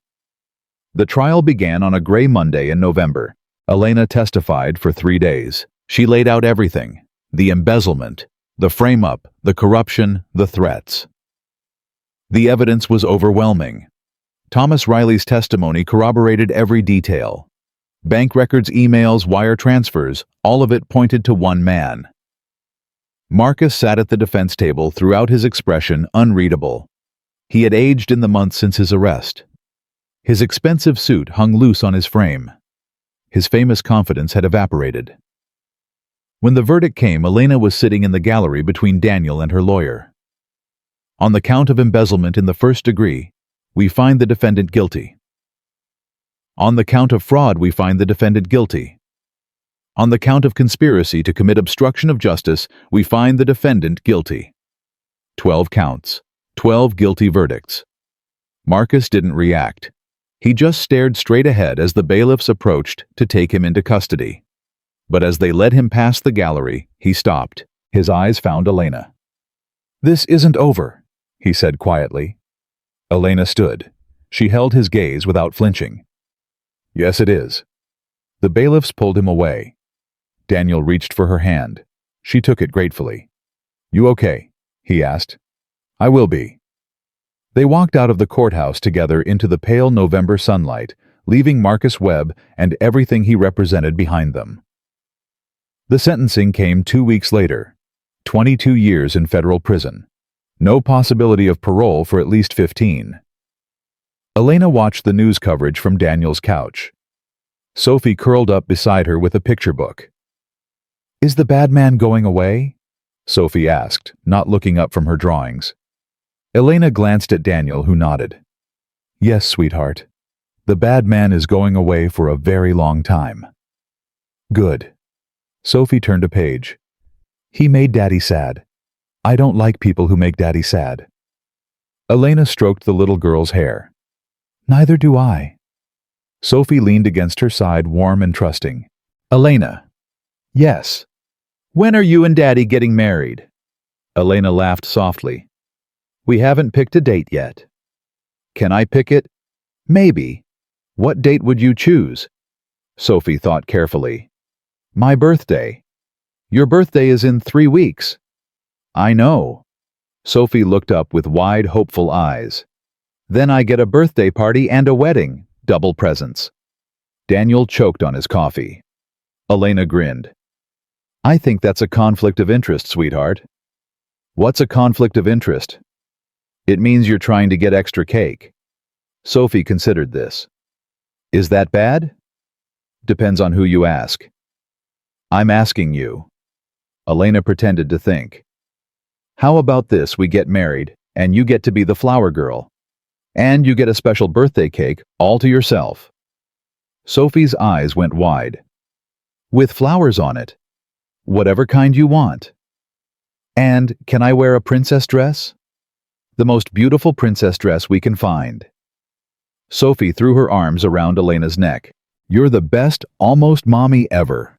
The trial began on a gray Monday in November. Elena testified for 3 days. She laid out everything: the embezzlement, the frame-up, the corruption, the threats. The evidence was overwhelming. Thomas Riley's testimony corroborated every detail. Bank records, emails, wire transfers, all of it pointed to one man. Marcus sat at the defense table, throughout his expression unreadable. He had aged in the months since his arrest. His expensive suit hung loose on his frame. His famous confidence had evaporated. When the verdict came, Elena was sitting in the gallery between Daniel and her lawyer. On the count of embezzlement in the first degree, we find the defendant guilty. On the count of fraud, we find the defendant guilty. On the count of conspiracy to commit obstruction of justice, we find the defendant guilty. 12 counts, 12 guilty verdicts. Marcus didn't react. He just stared straight ahead as the bailiffs approached to take him into custody. But as they led him past the gallery, he stopped. His eyes found Elena. "This isn't over," he said quietly. Elena stood. She held his gaze without flinching. "Yes, it is." The bailiffs pulled him away. Daniel reached for her hand. She took it gratefully. "You okay?" he asked. "I will be." They walked out of the courthouse together into the pale November sunlight, leaving Marcus Webb and everything he represented behind them. The sentencing came 2 weeks later. 22 years in federal prison. No possibility of parole for at least 15. Elena watched the news coverage from Daniel's couch. Sophie curled up beside her with a picture book. "Is the bad man going away?" Sophie asked, not looking up from her drawings. Elena glanced at Daniel, who nodded. "Yes, sweetheart. The bad man is going away for a very long time." "Good." Sophie turned a page. "He made Daddy sad. I don't like people who make Daddy sad." Elena stroked the little girl's hair. "Neither do I." Sophie leaned against her side, warm and trusting. "Elena." "Yes." "When are you and Daddy getting married?" Elena laughed softly. "We haven't picked a date yet." "Can I pick it?" "Maybe." "What date would you choose?" Sophie thought carefully. "My birthday." "Your birthday is in 3 weeks." "I know." Sophie looked up with wide, hopeful eyes. "Then I get a birthday party and a wedding, double presents." Daniel choked on his coffee. Elena grinned. "I think that's a conflict of interest, sweetheart." "What's a conflict of interest?" "It means you're trying to get extra cake." Sophie considered this. "Is that bad?" "Depends on who you ask." "I'm asking you." Elena pretended to think. "How about this? We get married, and you get to be the flower girl. And you get a special birthday cake all to yourself." Sophie's eyes went wide. "With flowers on it?" "Whatever kind you want." "And can I wear a princess dress?" "The most beautiful princess dress we can find." Sophie threw her arms around Elena's neck. "You're the best almost mommy ever."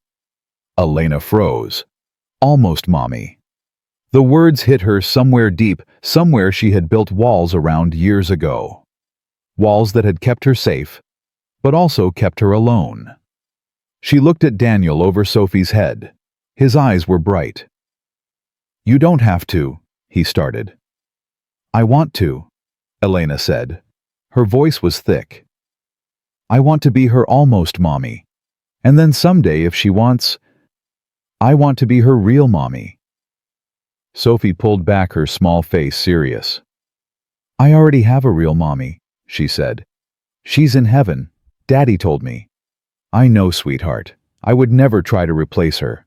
Elena froze. Almost mommy. The words hit her somewhere deep, somewhere she had built walls around years ago. Walls that had kept her safe, but also kept her alone. She looked at Daniel over Sophie's head. His eyes were bright. "You don't have to," he started. "I want to," Elena said. Her voice was thick. "I want to be her almost mommy. And then someday, if she wants, I want to be her real mommy." Sophie pulled back, her small face serious. "I already have a real mommy," she said. "She's in heaven. Daddy told me." "I know, sweetheart. I would never try to replace her."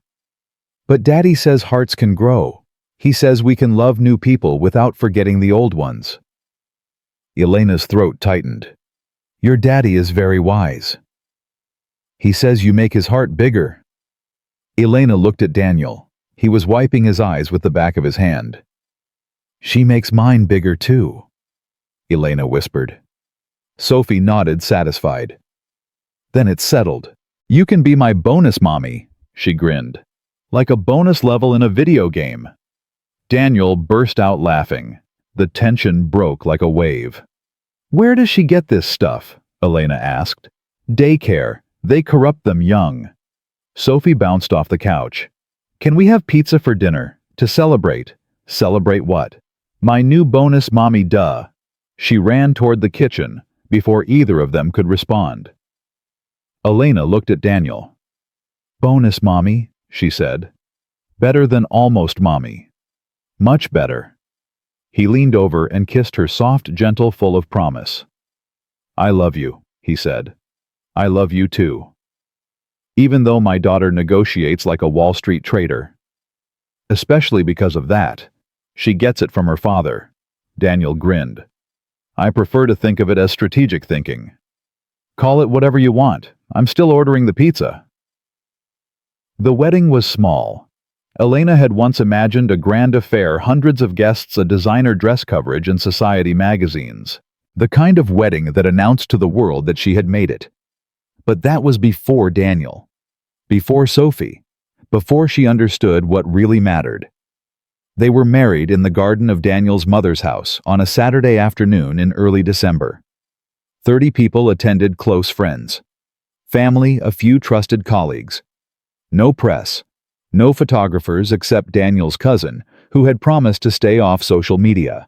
"But Daddy says hearts can grow. He says we can love new people without forgetting the old ones." Elena's throat tightened. "Your daddy is very wise." "He says you make his heart bigger." Elena looked at Daniel. He was wiping his eyes with the back of his hand. "She makes mine bigger too," Elena whispered. Sophie nodded, satisfied. "Then it's settled. You can be my bonus mommy," she grinned. "Like a bonus level in a video game." Daniel burst out laughing. The tension broke like a wave. "Where does she get this stuff?" Elena asked. "Daycare. They corrupt them young." Sophie bounced off the couch. "Can we have pizza for dinner? To celebrate." "Celebrate what?" "My new bonus mommy, duh." She ran toward the kitchen before either of them could respond. Elena looked at Daniel. "Bonus mommy," she said. "Better than almost mommy. Much better." He leaned over and kissed her soft, gentle, full of promise. "I love you," he said. "I love you too. Even though my daughter negotiates like a Wall Street trader. Especially because of that. She gets it from her father." Daniel grinned. "I prefer to think of it as strategic thinking. Call it whatever you want. I'm still ordering the pizza." The wedding was small. Elena had once imagined a grand affair, hundreds of guests, a designer dress coverage in society magazines. The kind of wedding that announced to the world that she had made it. But that was before Daniel. Before Sophie. Before she understood what really mattered. They were married in the garden of Daniel's mother's house on a Saturday afternoon in early December. 30 people attended, close friends. Family, a few trusted colleagues. No press. No photographers except Daniel's cousin, who had promised to stay off social media.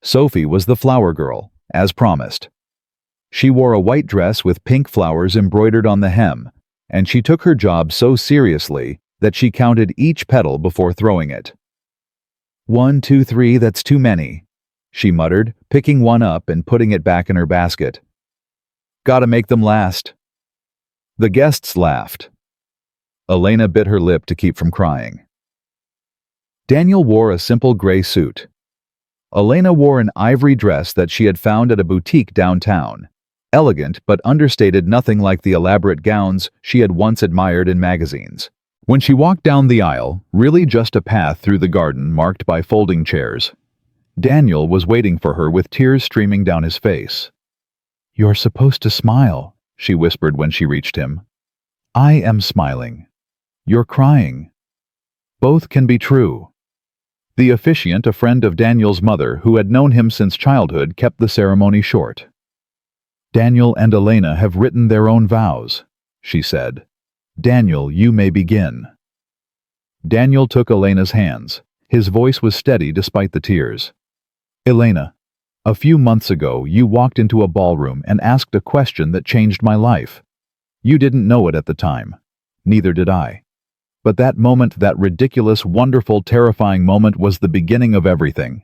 Sophie was the flower girl, as promised. She wore a white dress with pink flowers embroidered on the hem, and she took her job so seriously that she counted each petal before throwing it. 1, 2, 3, that's too many," she muttered, picking one up and putting it back in her basket. "Gotta make them last." The guests laughed. Elena bit her lip to keep from crying. Daniel wore a simple gray suit. Elena wore an ivory dress that she had found at a boutique downtown. Elegant but understated, nothing like the elaborate gowns she had once admired in magazines. When she walked down the aisle, really just a path through the garden marked by folding chairs, Daniel was waiting for her with tears streaming down his face. "You're supposed to smile," she whispered when she reached him. "I am smiling. You're crying. Both can be true." The officiant, a friend of Daniel's mother who had known him since childhood, kept the ceremony short. "Daniel and Elena have written their own vows," she said. "Daniel, you may begin." Daniel took Elena's hands. His voice was steady despite the tears. "Elena, a few months ago you walked into a ballroom and asked a question that changed my life. You didn't know it at the time. Neither did I. But that moment, that ridiculous, wonderful, terrifying moment, was the beginning of everything."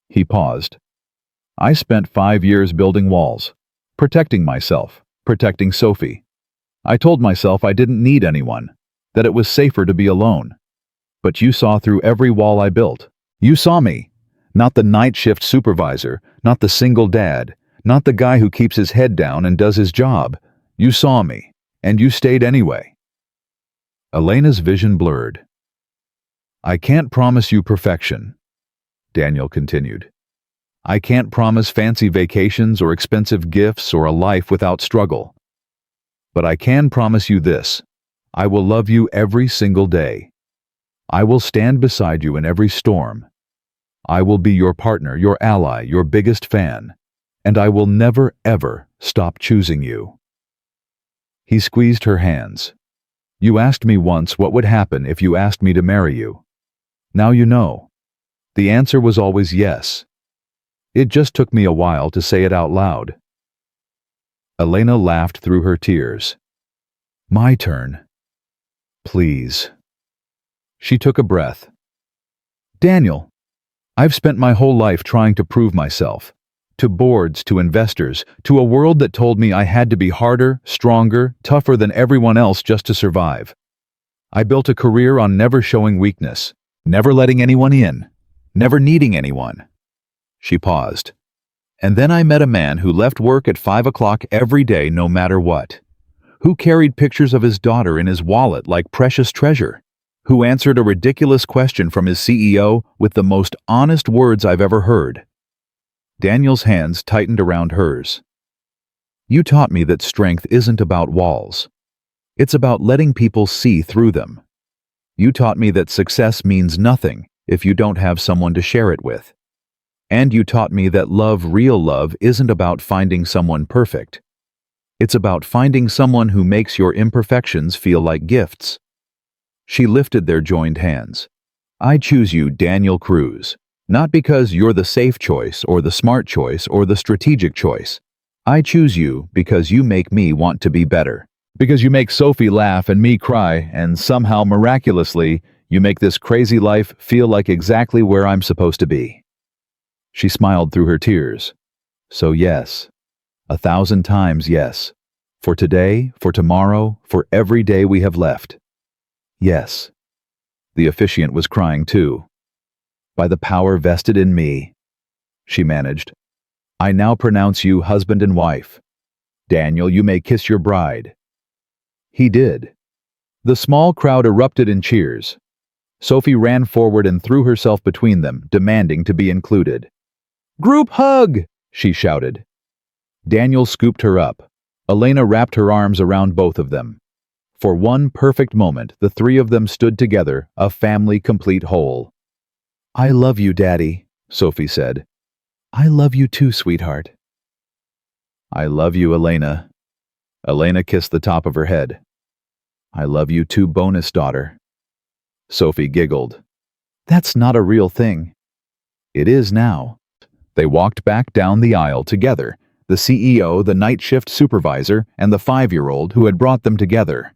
He paused. "I spent 5 years building walls, protecting myself, protecting Sophie. I told myself I didn't need anyone, that it was safer to be alone. But you saw through every wall I built. You saw me. Not the night shift supervisor, not the single dad, not the guy who keeps his head down and does his job. You saw me, and you stayed anyway." Elena's vision blurred. "I can't promise you perfection," Daniel continued. I can't promise fancy vacations or expensive gifts or a life without struggle. But I can promise you this: I will love you every single day. I will stand beside you in every storm. I will be your partner, your ally, your biggest fan, and I will never, ever stop choosing you. He squeezed her hands. You asked me once what would happen if you asked me to marry you. Now you know. The answer was always yes. It just took me a while to say it out loud. Elena laughed through her tears. My turn. Please. She took a breath. Daniel, I've spent my whole life trying to prove myself. To boards, to investors, to a world that told me I had to be harder, stronger, tougher than everyone else just to survive. I built a career on never showing weakness, never letting anyone in, never needing anyone. She paused. And then I met a man who left work at 5 o'clock every day no matter what. Who carried pictures of his daughter in his wallet like precious treasure. Who answered a ridiculous question from his CEO with the most honest words I've ever heard. Daniel's hands tightened around hers. You taught me that strength isn't about walls. It's about letting people see through them. You taught me that success means nothing if you don't have someone to share it with. And you taught me that love, real love, isn't about finding someone perfect. It's about finding someone who makes your imperfections feel like gifts. She lifted their joined hands. I choose you, Daniel Cruz. Not because you're the safe choice or the smart choice or the strategic choice. I choose you because you make me want to be better. Because you make Sophie laugh and me cry, and somehow, miraculously, you make this crazy life feel like exactly where I'm supposed to be. She smiled through her tears. So yes. 1,000 times yes. For today, for tomorrow, for every day we have left. Yes. The officiant was crying too. By the power vested in me, she managed, I now pronounce you husband and wife. Daniel, you may kiss your bride. He did. The small crowd erupted in cheers. Sophie ran forward and threw herself between them, demanding to be included. Group hug! She shouted. Daniel scooped her up. Elena wrapped her arms around both of them. For one perfect moment, the three of them stood together, a family complete whole. I love you, Daddy, Sophie said. I love you too, sweetheart. I love you, Elena. Elena kissed the top of her head. I love you too, bonus daughter. Sophie giggled. That's not a real thing. It is now. They walked back down the aisle together, the CEO, the night shift supervisor, and the 5-year-old who had brought them together.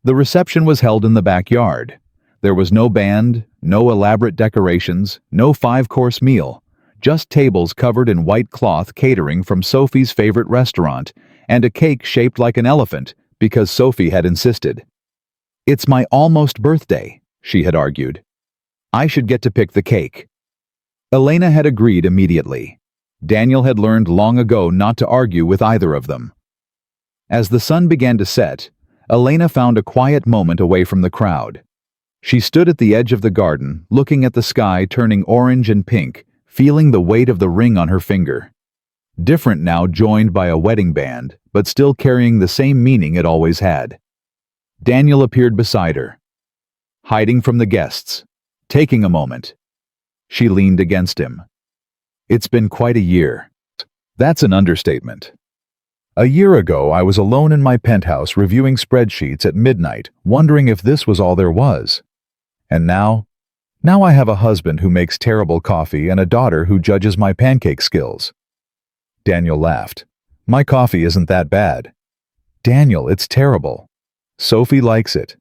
The reception was held in the backyard. There was no band, no elaborate decorations, no 5-course meal, just tables covered in white cloth catering from Sophie's favorite restaurant, and a cake shaped like an elephant because Sophie had insisted. It's my almost birthday, she had argued. I should get to pick the cake. Elena had agreed immediately. Daniel had learned long ago not to argue with either of them. As the sun began to set, Elena found a quiet moment away from the crowd. She stood at the edge of the garden, looking at the sky turning orange and pink, feeling the weight of the ring on her finger. Different now, joined by a wedding band, but still carrying the same meaning it always had. Daniel appeared beside her, hiding from the guests, taking a moment. She leaned against him. It's been quite a year. That's an understatement. A year ago, I was alone in my penthouse reviewing spreadsheets at midnight, wondering if this was all there was. And now I have a husband who makes terrible coffee and a daughter who judges my pancake skills. Daniel laughed. My coffee isn't that bad. Daniel, it's terrible. Sophie likes it.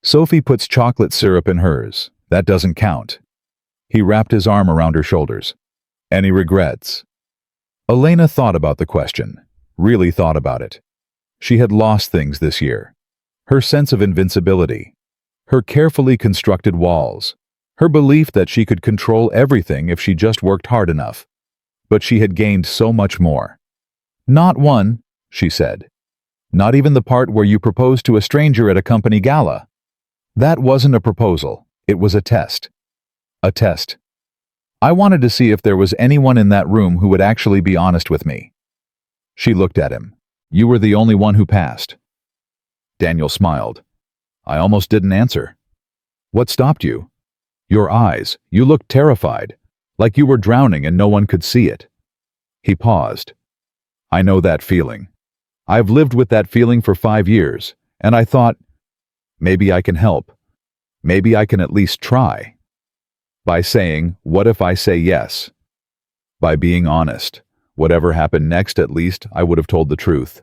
Sophie puts chocolate syrup in hers. That doesn't count. He wrapped his arm around her shoulders. Any regrets? Elena thought about the question, really thought about it. She had lost things this year. Her sense of invincibility, her carefully constructed walls, her belief that she could control everything if she just worked hard enough. But she had gained so much more. Not one, she said. Not even the part where you proposed to a stranger at a company gala. That wasn't a proposal, it was a test. A test. I wanted to see if there was anyone in that room who would actually be honest with me. She looked at him. You were the only one who passed. Daniel smiled. I almost didn't answer. What stopped you? Your eyes. You looked terrified, like you were drowning and no one could see it. He paused. I know that feeling. I've lived with that feeling for 5 years, and I thought, maybe I can help. Maybe I can at least try. By saying, what if I say yes? By being honest. Whatever happened next, at least, I would have told the truth.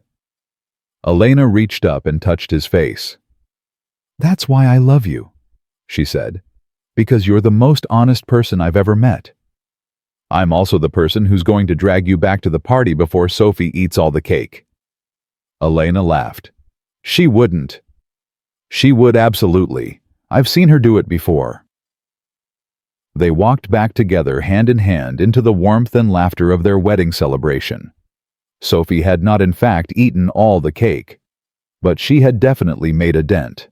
Elena reached up and touched his face. That's why I love you, she said, because you're the most honest person I've ever met. I'm also the person who's going to drag you back to the party before Sophie eats all the cake. Elena laughed. She wouldn't. She would absolutely. I've seen her do it before. They walked back together hand in hand into the warmth and laughter of their wedding celebration. Sophie had not in fact eaten all the cake, but she had definitely made a dent.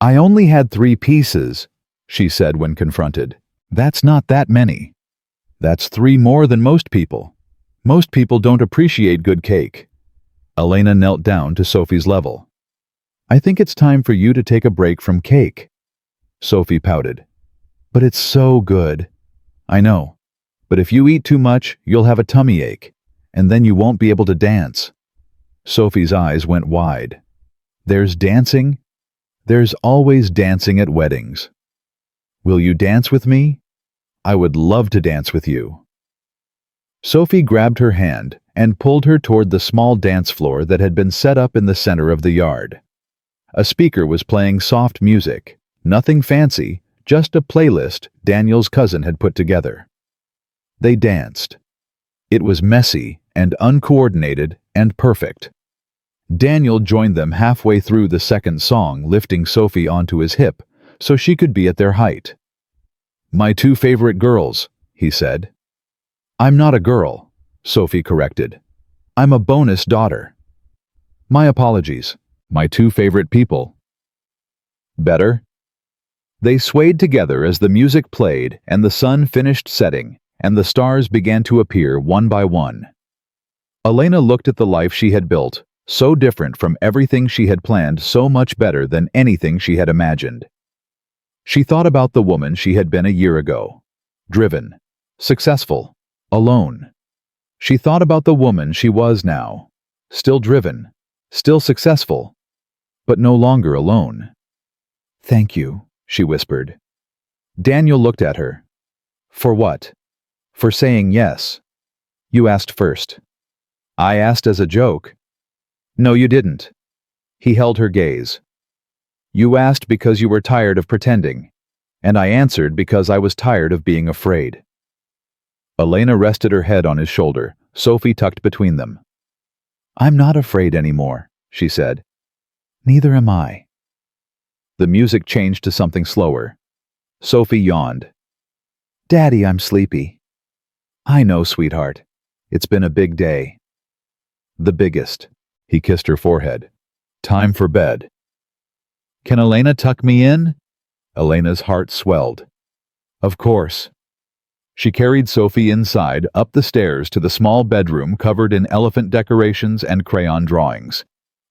I only had 3 pieces, she said when confronted. That's not that many. That's 3 more than most people. Most people don't appreciate good cake. Elena knelt down to Sophie's level. I think it's time for you to take a break from cake. Sophie pouted. But it's so good. I know. But if you eat too much, you'll have a tummy ache, and then you won't be able to dance. Sophie's eyes went wide. There's dancing? There's always dancing at weddings. Will you dance with me? I would love to dance with you. Sophie grabbed her hand and pulled her toward the small dance floor that had been set up in the center of the yard. A speaker was playing soft music, nothing fancy, just a playlist Daniel's cousin had put together. They danced. It was messy and uncoordinated and perfect. Daniel joined them halfway through the second song, lifting Sophie onto his hip so she could be at their height. My 2 favorite girls, he said. I'm not a girl, Sophie corrected. I'm a bonus daughter. My apologies. My 2 favorite people. Better? They swayed together as the music played and the sun finished setting and the stars began to appear one by one. Elena looked at the life she had built, so different from everything she had planned, so much better than anything she had imagined. She thought about the woman she had been a year ago. Driven, successful, alone. She thought about the woman she was now. Still driven, still successful, but no longer alone. Thank you, she whispered. Daniel looked at her. For what? For saying yes. You asked first. I asked as a joke. No, you didn't. He held her gaze. You asked because you were tired of pretending, and I answered because I was tired of being afraid. Elena rested her head on his shoulder, Sophie tucked between them. I'm not afraid anymore, she said. Neither am I. The music changed to something slower. Sophie yawned. Daddy, I'm sleepy. I know, sweetheart. It's been a big day. The biggest. He kissed her forehead. Time for bed. Can Elena tuck me in? Elena's heart swelled. Of course. She carried Sophie inside, up the stairs to the small bedroom covered in elephant decorations and crayon drawings.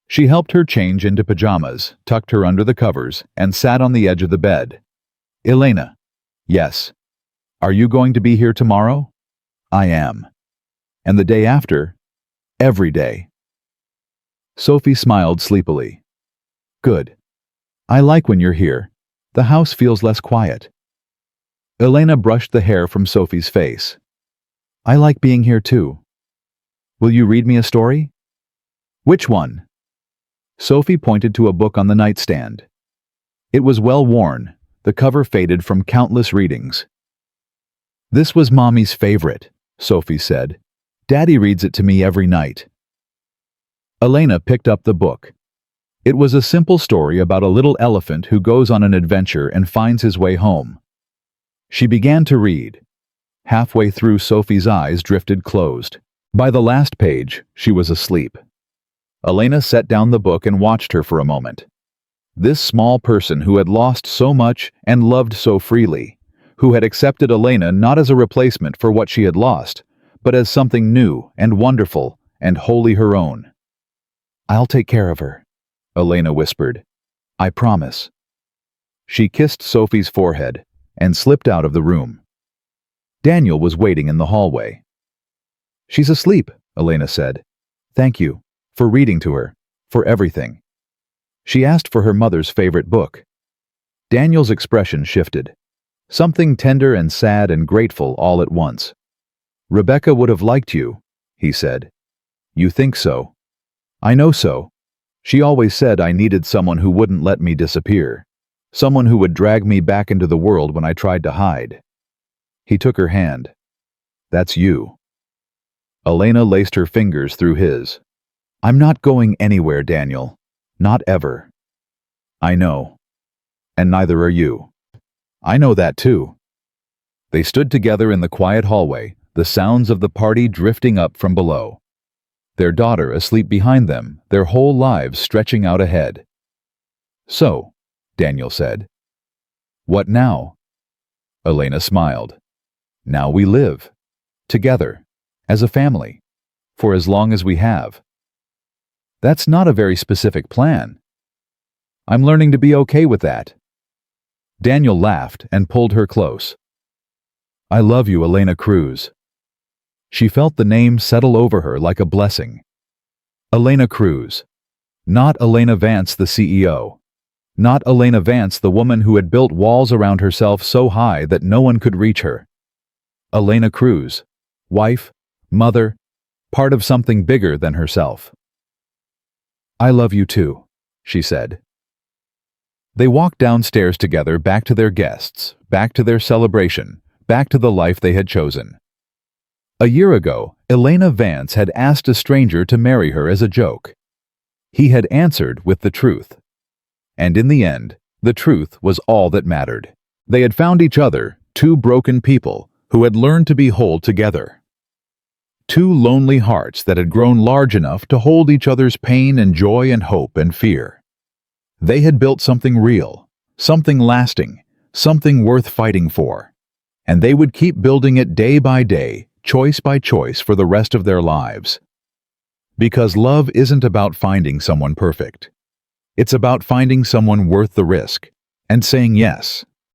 She helped her change into pajamas, tucked her under the covers, and sat on the edge of the bed. Elena. Yes. Are you going to be here tomorrow? I am. And the day after? Every day. Sophie smiled sleepily. Good. I like when you're here. The house feels less quiet. Elena brushed the hair from Sophie's face. I like being here too. Will you read me a story? Which one? Sophie pointed to a book on the nightstand. It was well worn, the cover faded from countless readings. This was Mommy's favorite, Sophie said. Daddy reads it to me every night. Elena picked up the book. It was a simple story about a little elephant who goes on an adventure and finds his way home. She began to read. Halfway through, Sophie's eyes drifted closed. By the last page, she was asleep. Elena set down the book and watched her for a moment. This small person who had lost so much and loved so freely, who had accepted Elena not as a replacement for what she had lost, but as something new and wonderful and wholly her own. "I'll take care of her," Elena whispered. "I promise." She kissed Sophie's forehead and slipped out of the room. Daniel was waiting in the hallway. "She's asleep," Elena said. "Thank you for reading to her, for everything." She asked for her mother's favorite book. Daniel's expression shifted. Something tender and sad and grateful all at once. "Rebecca would have liked you," he said. "You think so?" "I know so. She always said I needed someone who wouldn't let me disappear, someone who would drag me back into the world when I tried to hide." He took her hand. "That's you." Elena laced her fingers through his. "I'm not going anywhere, Daniel. Not ever." "I know. And neither are you." "I know that too." They stood together in the quiet hallway, the sounds of the party drifting up from below. Their daughter asleep behind them, their whole lives stretching out ahead. "So," Daniel said. "What now?" Elena smiled. "Now we live. Together. As a family. For as long as we have." "That's not a very specific plan." "I'm learning to be okay with that." Daniel laughed and pulled her close. "I love you, Elena Cruz." She felt the name settle over her like a blessing. Elena Cruz. Not Elena Vance, the CEO. Not Elena Vance, the woman who had built walls around herself so high that no one could reach her. Elena Cruz. Wife, mother, part of something bigger than herself. "I love you too," she said. They walked downstairs together, back to their guests, back to their celebration, back to the life they had chosen. A year ago, Elena Vance had asked a stranger to marry her as a joke. He had answered with the truth. And in the end, the truth was all that mattered. They had found each other, two broken people who had learned to be whole together. Two lonely hearts that had grown large enough to hold each other's pain and joy and hope and fear. They had built something real, something lasting, something worth fighting for. And they would keep building it day by day, choice by choice for the rest of their lives. Because love isn't about finding someone perfect. It's about finding someone worth the risk and saying yes.